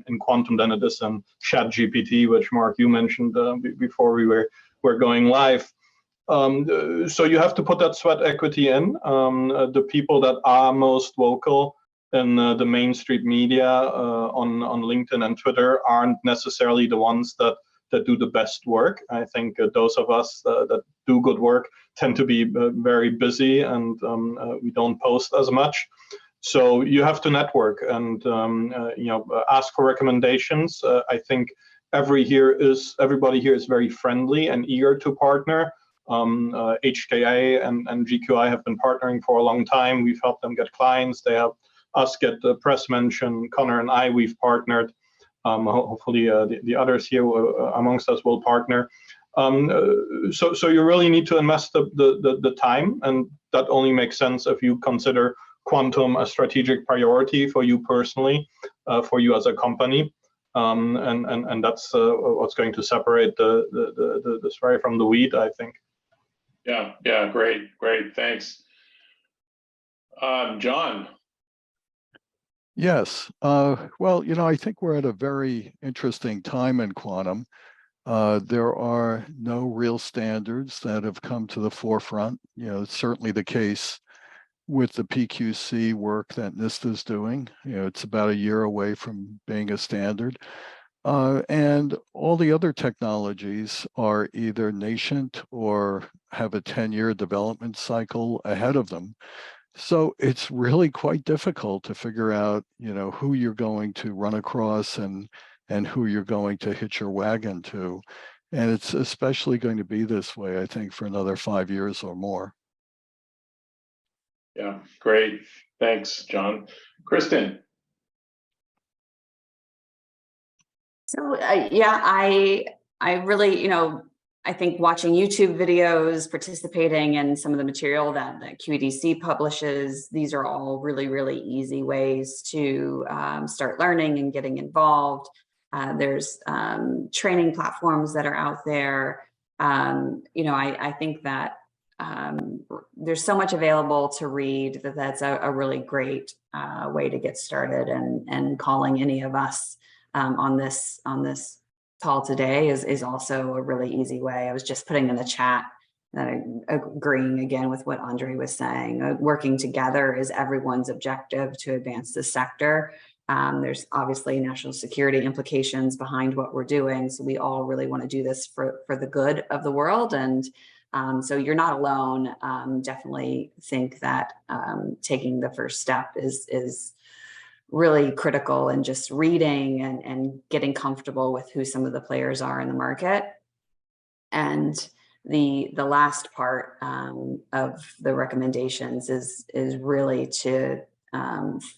in quantum than it is in ChatGPT, which, Mark, you mentioned before we were going live. So you have to put that sweat equity in. The people that are most vocal in the mainstream media on LinkedIn and Twitter aren't necessarily the ones that do the best work. I think those of us that do good work tend to be very busy, and we don't post as much. So you have to network and you know, ask for recommendations. I think everybody here is very friendly and eager to partner. HKA and GQI have been partnering for a long time. We've helped them get clients. They have us get the press mention. Connor and I, we've partnered. Hopefully the others here amongst us will partner. So you really need to invest the time, and that only makes sense if you consider quantum a strategic priority for you personally, for you as a company. And that's what's going to separate the spray from the wheat, I think. Yeah, great, thanks. John. Yes. Well, you know, I think we're at a very interesting time in quantum. There are no real standards that have come to the forefront. You know, it's certainly the case with the PQC work that NIST is doing. You know, it's about a year away from being a standard. And all the other technologies are either nascent or have a 10-year development cycle ahead of them. So it's really quite difficult to figure out, who you're going to run across and who you're going to hitch your wagon to. And it's especially going to be this way, I think, for another 5 years or more. Yeah, great. Thanks, John. Kristen. So yeah, I really, I think watching YouTube videos, participating in some of the material that QED-C publishes, these are all really, really easy ways to start learning and getting involved. There's training platforms that are out there. I think that there's so much available to read that's a really great way to get started, and calling any of us on this call today is also a really easy way. I was just putting in the chat that agreeing again with what Andre was saying. Working together is everyone's objective to advance the sector. There's obviously national security implications behind what we're doing, so we all really want to do this for the good of the world. And so you're not alone. Definitely think that taking the first step is really critical, and just reading and getting comfortable with who some of the players are in the market. And the last part of the recommendations is really to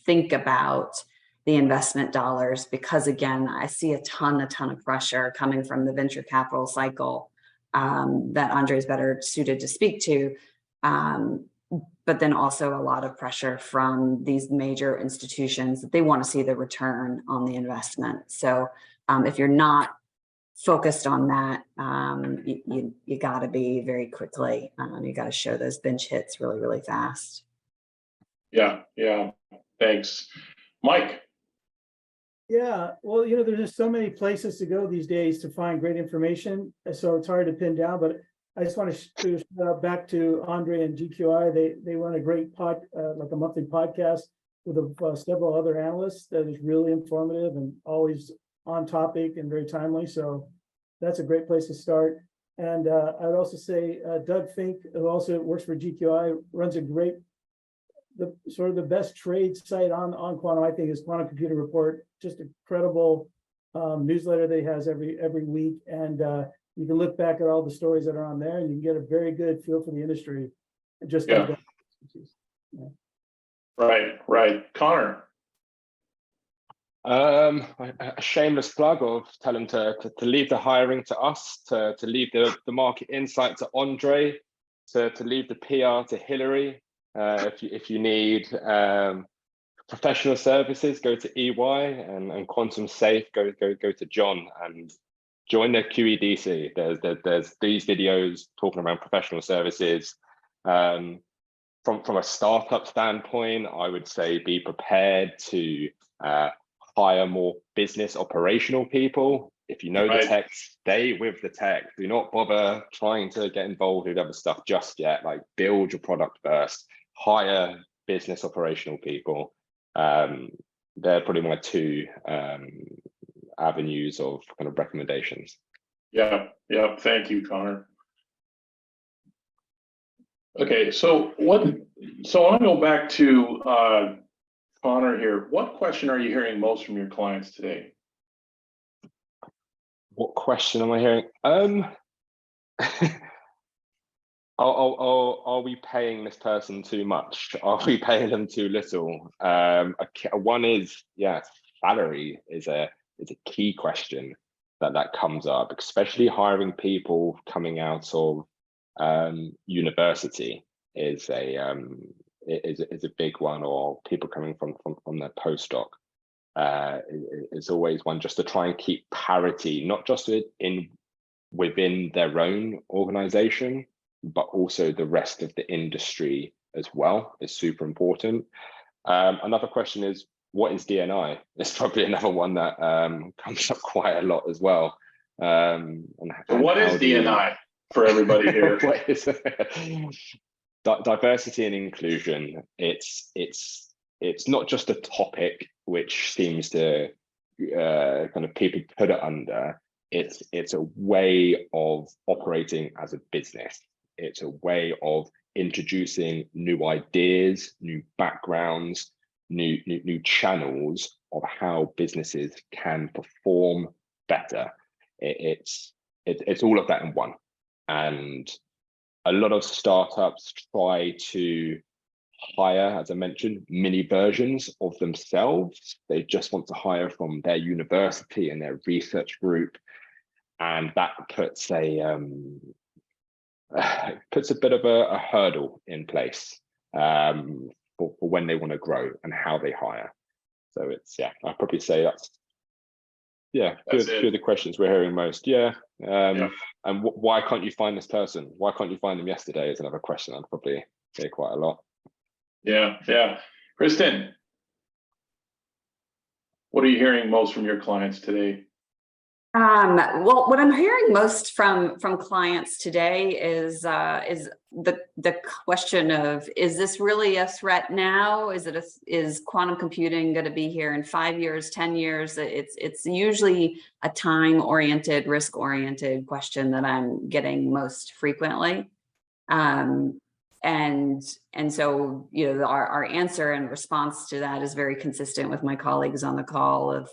think about the investment dollars, because again, I see a ton of pressure coming from the venture capital cycle that Andre is better suited to speak to. But then also a lot of pressure from these major institutions that they want to see the return on the investment. So if you're not focused on that, you got to be very quickly, you got to show those bench hits really, really fast. Yeah, thanks. Mike. Yeah, well, there's just so many places to go these days to find great information, so it's hard to pin down, but I just want to shout out back to Andre and GQI. They run a great like a monthly podcast with several other analysts that is really informative and always on topic and very timely. So that's a great place to start. And I would also say Doug Fink, who also works for GQI, runs a great, the best trade site on quantum, I think, is Quantum Computer Report. Just a credible newsletter that he has every week. And you can look back at all the stories that are on there, and you can get a very good feel for the industry. Just yeah. Right. Connor. A shameless plug of tell them to leave the hiring to us, to leave the market insight to Andre, to leave the PR to Hillary. If you need professional services, go to EY, and Quantum Safe, go to John, and join the QED-C. There's these videos talking around professional services. From a startup standpoint, I would say be prepared to hire more business operational people. If you know the tech, stay with the tech. Do not bother trying to get involved with other stuff just yet. Like, build your product first. Hire business operational people. They're probably my two avenues of kind of recommendations. Yeah. Thank you, Connor. Okay, so I want to go back to Connor here. What question are you hearing most from your clients today? What question am I hearing? Are we paying this person too much? Are we paying them too little? One is, salary is a key question that comes up, especially hiring people coming out of university is a big one, or people coming from their postdoc. Is always one, just to try and keep parity, not just within their own organization, but also the rest of the industry as well, is super important. Another question is, what is DNI? It's probably another one that comes up quite a lot as well. What is DNI for everybody here? What is diversity and inclusion? It's not just a topic which seems to kind of people put it under. It's a way of operating as a business. It's a way of introducing new ideas, new backgrounds, new channels of how businesses can perform better. It's all of that in one. And a lot of startups try to hire, as I mentioned, mini versions of themselves. They just want to hire from their university and their research group. And that puts a bit of a hurdle in place for when they want to grow and how they hire. So it's, yeah, I'd probably say that's two of the questions we're hearing most. And why can't you find this person? Why can't you find them yesterday is another question I'd probably hear quite a lot. Yeah. Kristen, what are you hearing most from your clients today? Well, what I'm hearing most from clients today is the question of, is this really a threat now? Is quantum computing going to be here in 5 years, 10 years? It's usually a time-oriented, risk-oriented question that I'm getting most frequently. And so, you know, our answer and response to that is very consistent with my colleagues on the call of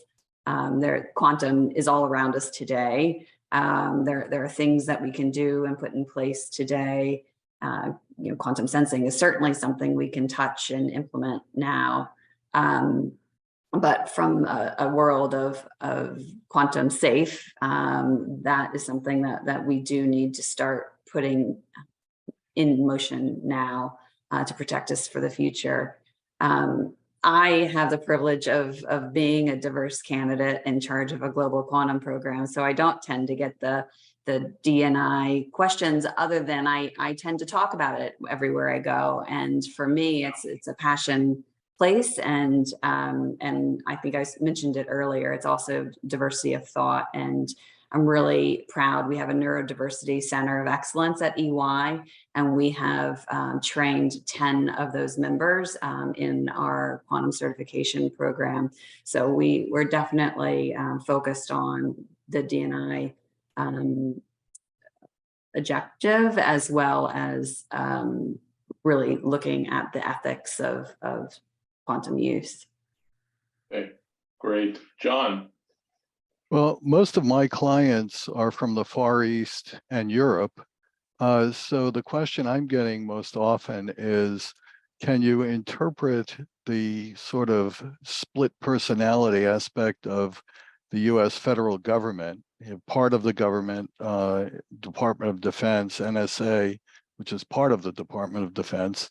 their quantum is all around us today. There are things that we can do and put in place today. You know, quantum sensing is certainly something we can touch and implement now. But from a world of quantum safe, that is something that we do need to start putting in motion now to protect us for the future. I have the privilege of being a diverse candidate in charge of a global quantum program, so I don't tend to get the D&I questions, other than I tend to talk about it everywhere I go. And for me, it's a passion place, and I think I mentioned it earlier. It's also diversity of thought, and I'm really proud. We have a neurodiversity center of excellence at EY, and we have trained 10 of those members in our quantum certification program. So we're definitely focused on the D&I objective, as well as really looking at the ethics of quantum use. Okay, great. John. Well, most of my clients are from the Far East and Europe. So the question I'm getting most often is, can you interpret the sort of split personality aspect of the US federal government? You know, part of the government, Department of Defense, NSA, which is part of the Department of Defense,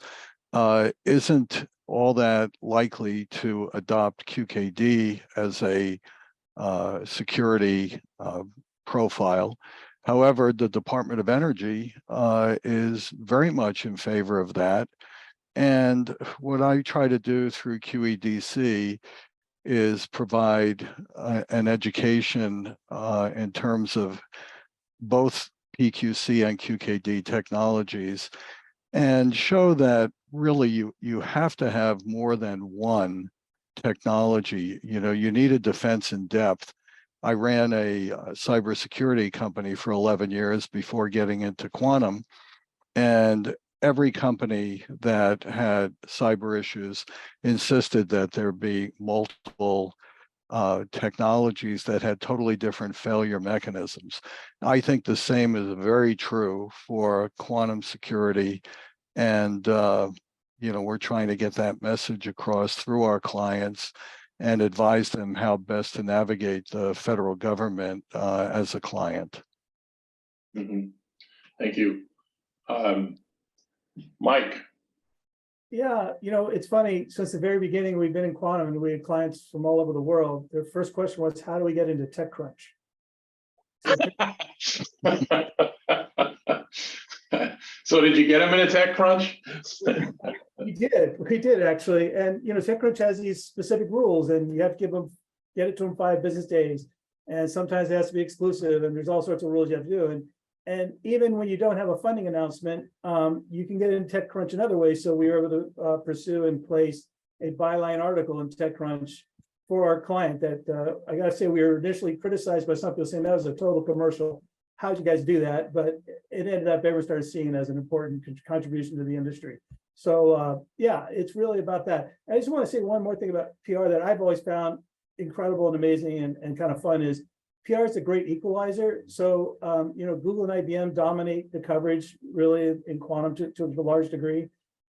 isn't all that likely to adopt QKD as a security profile. However, the Department of Energy is very much in favor of that. And what I try to do through QED-C is provide an education in terms of both PQC and QKD technologies, and show that really you have to have more than one technology. You know, you need a defense in depth. I ran a cybersecurity company for 11 years before getting into quantum, and every company that had cyber issues insisted that there be multiple technologies that had totally different failure mechanisms. I think the same is very true for quantum security, and you know, we're trying to get that message across through our clients and advise them how best to navigate the federal government as a client. Mm-hmm. Thank you. Mike. Yeah, you know, it's funny, since the very beginning, we've been in quantum and we had clients from all over the world. Their first question was, how do we get into TechCrunch? So did you get them in a TechCrunch? We did actually. And, you know, TechCrunch has these specific rules, and you have to get it to them 5 business days. And sometimes it has to be exclusive, and there's all sorts of rules you have to do. And even when you don't have a funding announcement, you can get in TechCrunch in other ways. So we were able to pursue and place a byline article in TechCrunch for our client that I gotta say, we were initially criticized by some people saying that was a total commercial. How'd you guys do that? But it ended up everyone started seeing it as an important contribution to the industry. So yeah, it's really about that. I just want to say one more thing about PR that I've always found incredible and amazing and kind of fun is PR is a great equalizer. So you know, Google and IBM dominate the coverage really in quantum to a large degree.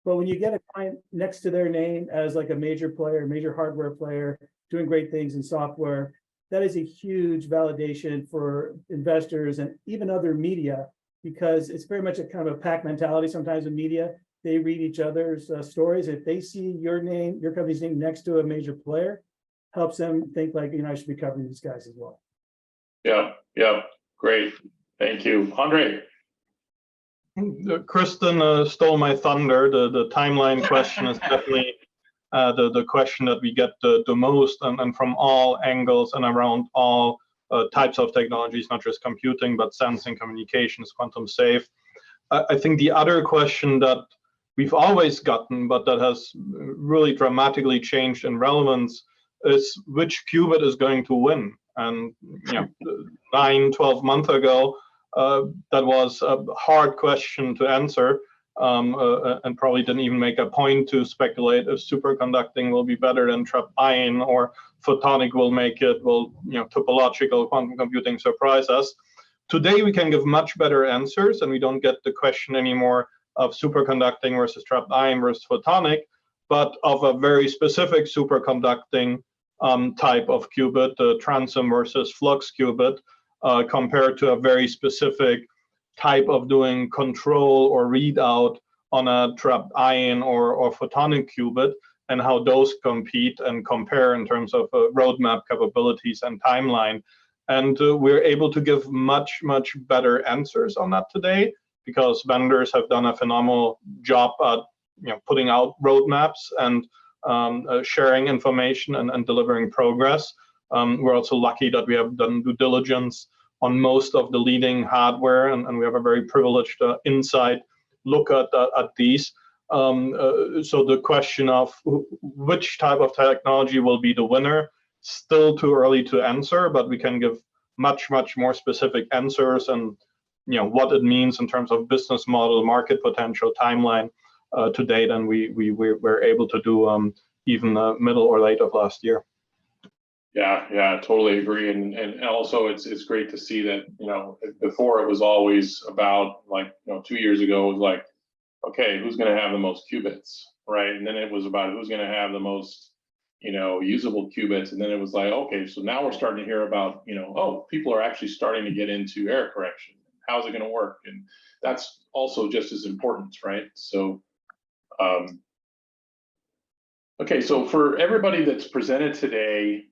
But when you get a client next to their name as like a major player, major hardware player, doing great things in software, that is a huge validation for investors and even other media, because it's very much a kind of a pack mentality sometimes in media. They read each other's stories. If they see your name, your company's name next to a major player, helps them think like, you know, I should be covering these guys as well. Yeah, yeah, great. Thank you. Andre. Kristen stole my thunder. The timeline question is definitely the question that we get the most, and from all angles and around all types of technologies, not just computing, but sensing, communications, quantum safe. I think the other question that we've always gotten, but that has really dramatically changed in relevance, is which qubit is going to win. And you know, 9-12 months ago, that was a hard question to answer, and probably didn't even make a point to speculate if superconducting will be better than trapped ion, or photonic will make it, will, you know, topological quantum computing surprise us. Today we can give much better answers, and we don't get the question anymore of superconducting versus trapped ion versus photonic, but of a very specific superconducting type of qubit, the transom versus flux qubit, compared to a very specific type of doing control or readout on a trapped ion or photonic qubit, and how those compete and compare in terms of roadmap capabilities and timeline. And we're able to give much better answers on that today, because vendors have done a phenomenal job at, you know, putting out roadmaps and sharing information and delivering progress. We're also lucky that we have done due diligence on most of the leading hardware, and we have a very privileged inside look at these. So the question of which type of technology will be the winner, still too early to answer, but we can give much more specific answers, and you know what it means in terms of business model, market potential, timeline today than we were able to do even middle or late of last year. Yeah, totally agree. And also it's great to see that, you know, before it was always about, like, you know, 2 years ago, it was like, okay, who's going to have the most qubits, right? And then it was about who's going to have the most, you know, usable qubits. And then it was like, okay, so now we're starting to hear about, you know, oh, people are actually starting to get into error correction. How's it going to work? And that's also just as important, right? So, okay, so for everybody that's presented today,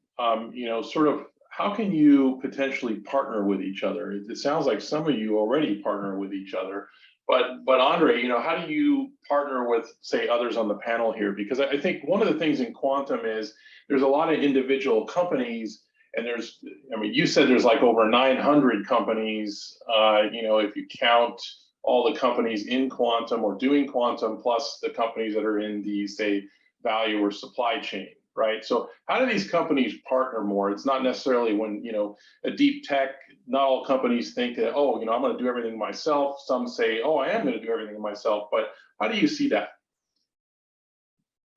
you know, sort of how can you potentially partner with each other? It sounds like some of you already partner with each other, but Andre, you know, how do you partner with, say, others on the panel here? Because I think one of the things in quantum is there's a lot of individual companies, and there's, I mean, you said there's like over 900 companies, you know, if you count all the companies in quantum or doing quantum, plus the companies that are in the, say, value or supply chain, right? So how do these companies partner more? It's not necessarily when, you know, a deep tech, not all companies think that, oh, you know, I'm going to do everything myself. Some say, oh, I am going to do everything myself. But how do you see that?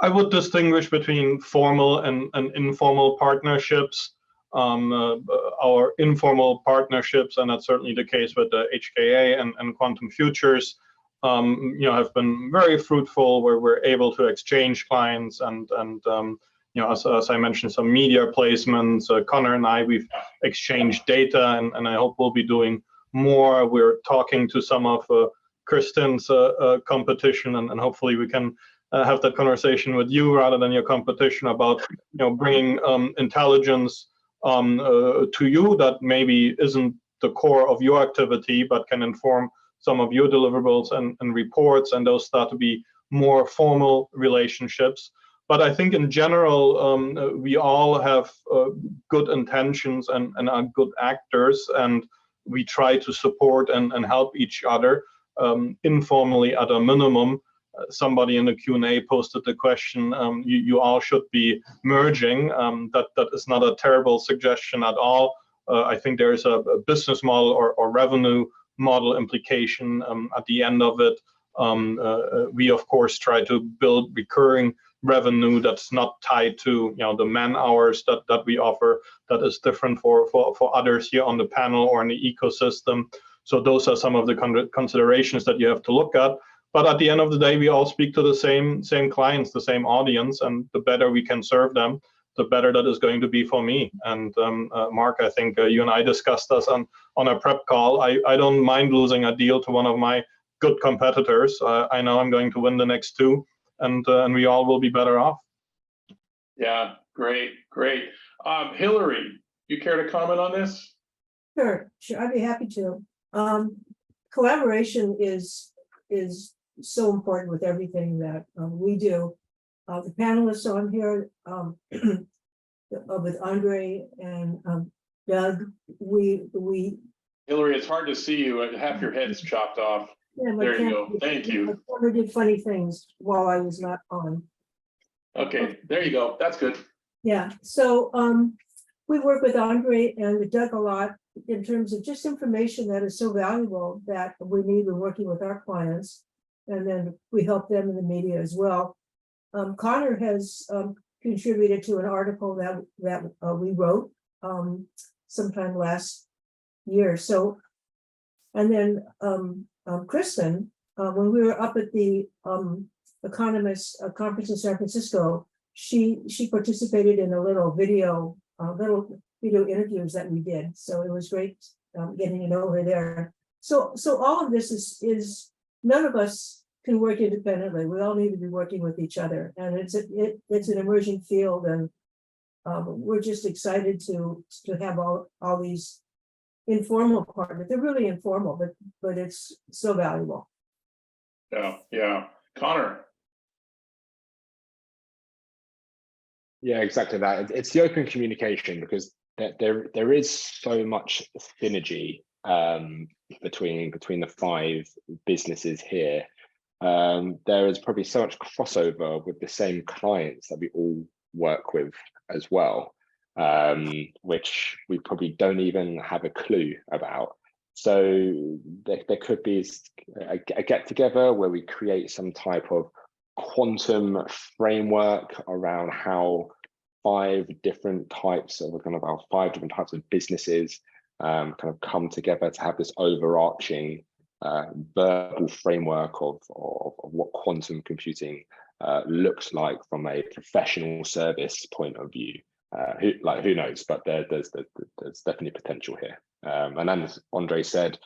I would distinguish between formal and informal partnerships. Our informal partnerships, and that's certainly the case with the HKA and Quantum Futures, you know, have been very fruitful, where we're able to exchange clients and you know, as I mentioned, some media placements. Connor and I, we've exchanged data, and I hope we'll be doing more. We're talking to some of Kristen's competition, and hopefully we can have that conversation with you rather than your competition about, you know, bringing intelligence to you that maybe isn't the core of your activity, but can inform some of your deliverables and reports, and those start to be more formal relationships. But I think in general, we all have good intentions and are good actors, and we try to support and help each other informally at a minimum. somebody in the Q&A posted the question, you all should be merging. That is not a terrible suggestion at all. I think there is a business model or revenue model implication at the end of it. We of course try to build recurring revenue that's not tied to the man hours that we offer. That is different for others here on the panel or in the ecosystem. So those are some of the considerations that you have to look at. But at the end of the day, we all speak to the same clients, the same audience, and the better we can serve them, the better that is going to be for me. And Mark, I think you and I discussed this on a prep call. I don't mind losing a deal to one of my good competitors. I know I'm going to win the next two, and we all will be better off. Yeah, great. Hillary, you care to comment on this? Sure, I'd be happy to. Collaboration is so important with everything that we do. The panelists on here with Andre and Doug, Hillary, it's hard to see you. Half your head's chopped off. Yeah, There you go. Thank you. My camera did funny things while I was not on. Okay, there you go. That's good. Yeah, so we work with Andre and with Doug a lot in terms of just information that is so valuable that we need when working with our clients. And then we help them in the media as well. Connor has contributed to an article that we wrote sometime last year. So, and then Kristen, when we were up at the Economist Conference in San Francisco, she participated in a little video interviews that we did. So it was great getting to know her there. So all of this is none of us can work independently. We all need to be working with each other, and it's an emerging field, and we're just excited to have all these informal partners. They're really informal, but it's so valuable. Yeah. Connor. Yeah, exactly that. It's the open communication, because there is so much synergy between the 5 businesses here. There is probably so much crossover with the same clients that we all work with as well, which we probably don't even have a clue about. So there could be a get together where we create some type of quantum framework around how 5 different types of businesses kind of come together to have this overarching verbal framework of what quantum computing looks like from a professional service point of view. Who knows? But there's definitely potential here. And as Andre said,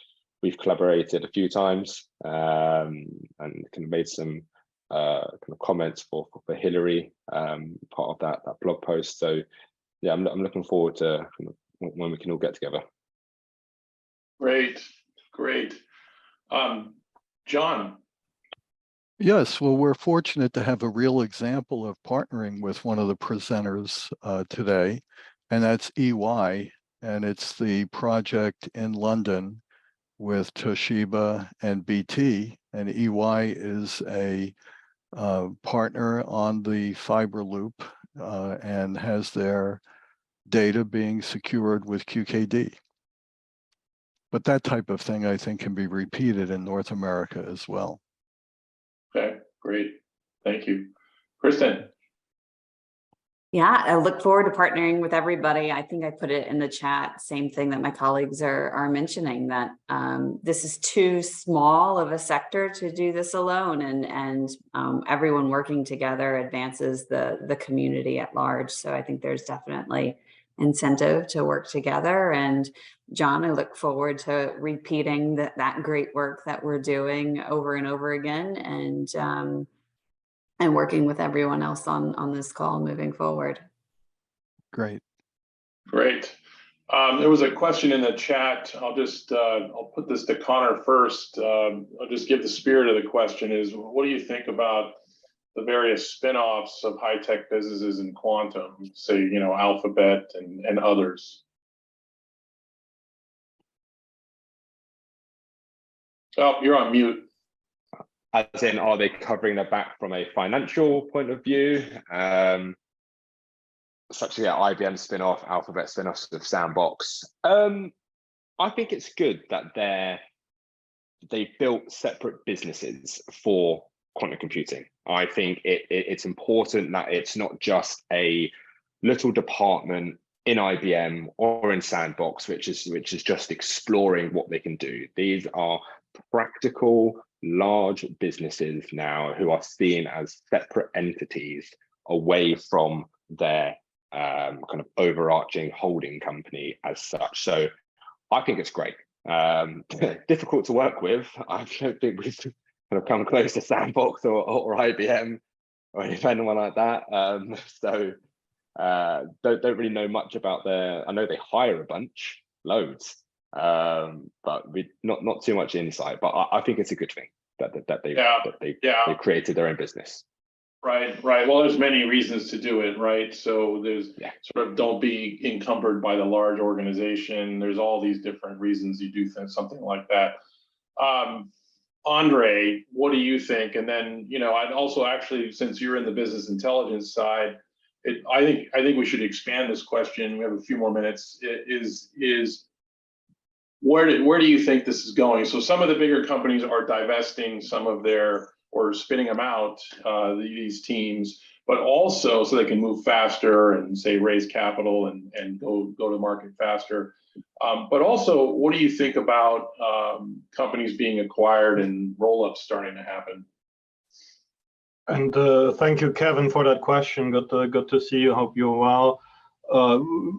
we've collaborated a few times and kind of made some kind of comments for Hillary, part of that blog post. So yeah, I'm looking forward to when we can all get together. Great. John. Yes, well, we're fortunate to have a real example of partnering with one of the presenters today, and that's EY, and it's the project in London with Toshiba and BT, and EY is a partner on the fiber loop and has their data being secured with QKD. But that type of thing, I think, can be repeated in North America as well. Okay, great. Thank you. Kristen. Yeah, I look forward to partnering with everybody. I think I put it in the chat, same thing that my colleagues are mentioning, that this is too small of a sector to do this alone, and everyone working together advances the community at large. So I think there's definitely incentive to work together. And John, I look forward to repeating that great work that we're doing over and over again, and working with everyone else on this call moving forward. Great. There was a question in the chat. I'll put this to Connor first. I'll just give the spirit of the question is, what do you think about the various spin-offs of high-tech businesses in quantum, say, Alphabet and others? Oh, you're on mute. As in, are they covering their back from a financial point of view? Such as IBM spin-off, Alphabet spin-offs of Sandbox. I think it's good that they've built separate businesses for quantum computing. I think it's important that it's not just a little department in IBM or in Sandbox, which is just exploring what they can do. These are practical, large businesses now who are seen as separate entities away from their kind of overarching holding company as such. So I think it's great. Difficult to work with. I don't think we've kind of come close to Sandbox or IBM or anyone like that. So don't really know much about their. I know they hire a bunch, loads, but we not too much insight. But I think it's a good thing that they created their own business. Right. Well, there's many reasons to do it, right? So there's sort of don't be encumbered by the large organization. There's all these different reasons you do something like that. Andre, what do you think? And then, I'd also actually, since you're in the business intelligence side, I think we should expand this question. We have a few more minutes. Is where do you think this is going? So some of the bigger companies are divesting some of their or spinning them out, these teams, but also so they can move faster and say raise capital and go to market faster. But also, what do you think about companies being acquired and roll-ups starting to happen? And thank you, Kevin, for that question. Good to see you. Hope you're well.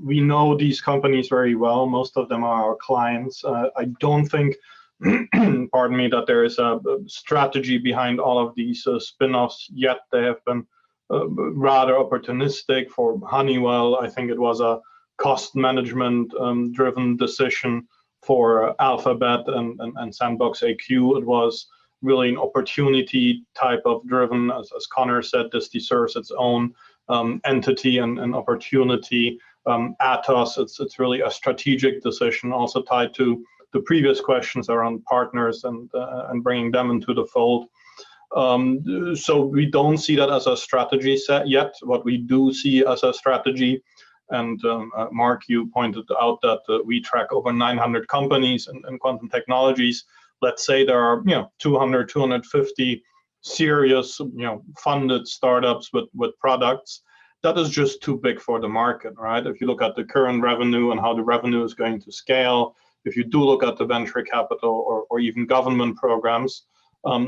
We know these companies very well. Most of them are our clients. I don't think, pardon me, that there is a strategy behind all of these spin-offs yet. They have been rather opportunistic. For Honeywell, I think it was a cost management driven decision. For Alphabet and Sandbox AQ, it was really an opportunity type of driven. As Connor said, this deserves its own entity and opportunity. Atos, it's really a strategic decision, also tied to the previous questions around partners and bringing them into the fold. So we don't see that as a strategy set yet. What we do see as a strategy, and Mark, you pointed out that we track over 900 companies in quantum technologies. Let's say there are 200, 250 serious funded startups with products. That is just too big for the market, right? If you look at the current revenue and how the revenue is going to scale, if you do look at the venture capital or even government programs,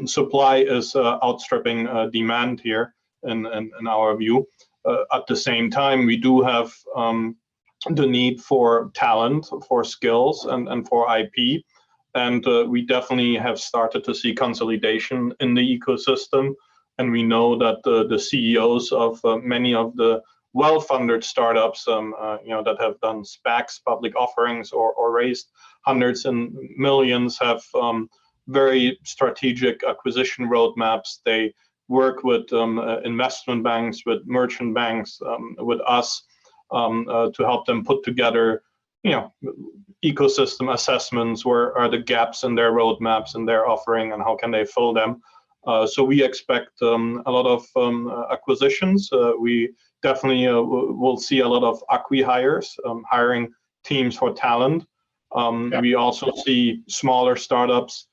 supply is outstripping demand here in our view. At the same time, we do have the need for talent, for skills, and for IP. And we definitely have started to see consolidation in the ecosystem. And we know that the CEOs of many of the well-funded startups that have done SPACs, public offerings, or raised hundreds and millions have very strategic acquisition roadmaps. They work with investment banks, with merchant banks, with us to help them put together ecosystem assessments. Where are the gaps in their roadmaps and their offering, and how can they fill them? So we expect a lot of acquisitions. We definitely will see a lot of acqui-hires, hiring teams for talent. We also see smaller startups,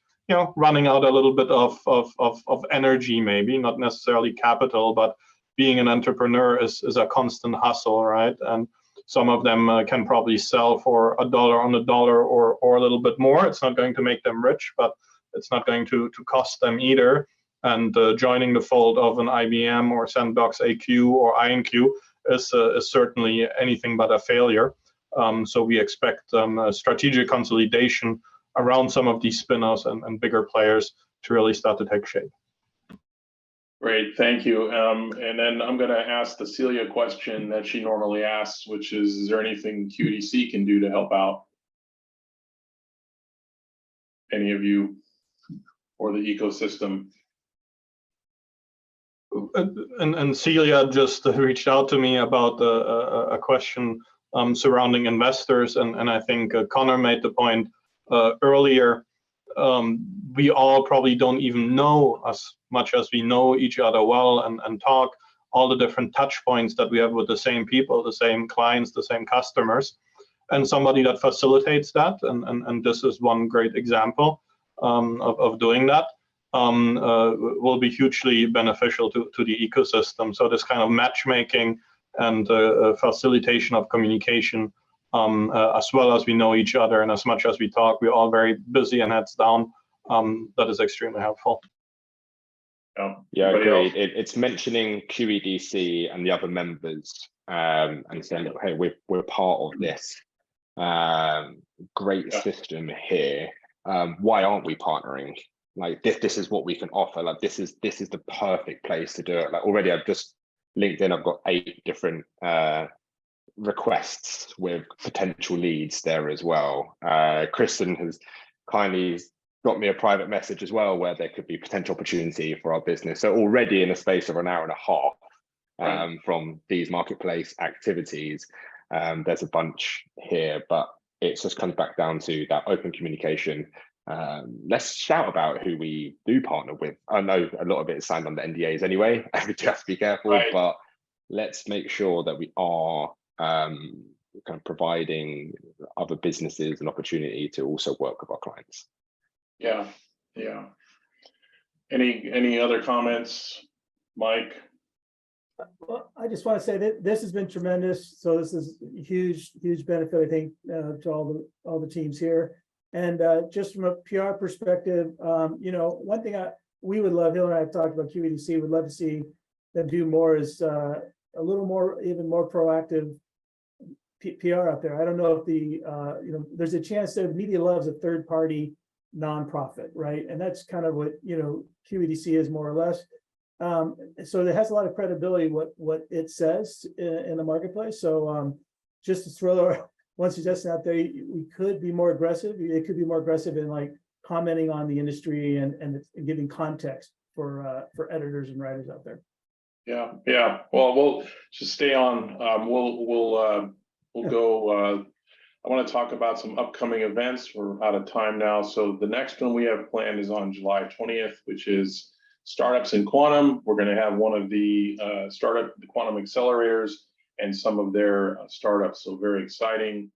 running out a little bit of energy, maybe not necessarily capital, but being an entrepreneur is a constant hustle, right? And some of them can probably sell for $1 on the dollar or a little bit more. It's not going to make them rich, but it's not going to cost them either. And joining the fold of an IBM or Sandbox AQ or INQ is certainly anything but a failure. So we expect strategic consolidation around some of these spin-offs and bigger players to really start to take shape. Great, thank you. And then I'm going to ask the Celia question that she normally asks, which is there anything QED-C can do to help out? Any of you or the ecosystem? And Celia just reached out to me about a question surrounding investors, and I think Connor made the point earlier. we all probably don't even know as much as we know each other well and talk, all the different touch points that we have with the same people, the same clients, the same customers, and somebody that facilitates that. And this is one great example of doing that. Will be hugely beneficial to the ecosystem. So this kind of matchmaking and facilitation of communication, as well as we know each other and as much as we talk, we're all very busy and heads down. That is extremely helpful. Yeah, agreed. It's mentioning QED-C and the other members and saying, hey, we're part of this great system here. Why aren't we partnering? Like this is what we can offer. Like this is the perfect place to do it. Like already I've just LinkedIn, I've got 8 different requests with potential leads there as well. Kristen has kindly got me a private message as well where there could be potential opportunity for our business. So already in a space of an hour and a half from these marketplace activities, there's a bunch here, but it just comes back down to that open communication. Let's shout about who we do partner with. I know a lot of it is signed under NDAs anyway, we do have to be careful, but let's make sure that we are kind of providing other businesses an opportunity to also work with our clients. Yeah. Any other comments, Mike? Well, I just want to say that this has been tremendous. So this is a huge benefit, I think, to all the teams here. And just from a PR perspective, one thing we would love, Hill and I have talked about QED-C, would love to see them do more is a little more, even more proactive PR out there. I don't know if there's a chance that Media Love's a third-party nonprofit, right? And that's kind of what, QED-C is more or less. So it has a lot of credibility, what it says in the marketplace. So just to throw one suggestion out there, we could be more aggressive. It could be more aggressive in like commenting on the industry and giving context for editors and writers out there. Yeah. Well, we'll just stay on. We'll go. I want to talk about some upcoming events. We're out of time now. So the next one we have planned is on July 20th, which is Startups in Quantum. We're going to have one of the the quantum accelerators and some of their startups. So very exciting.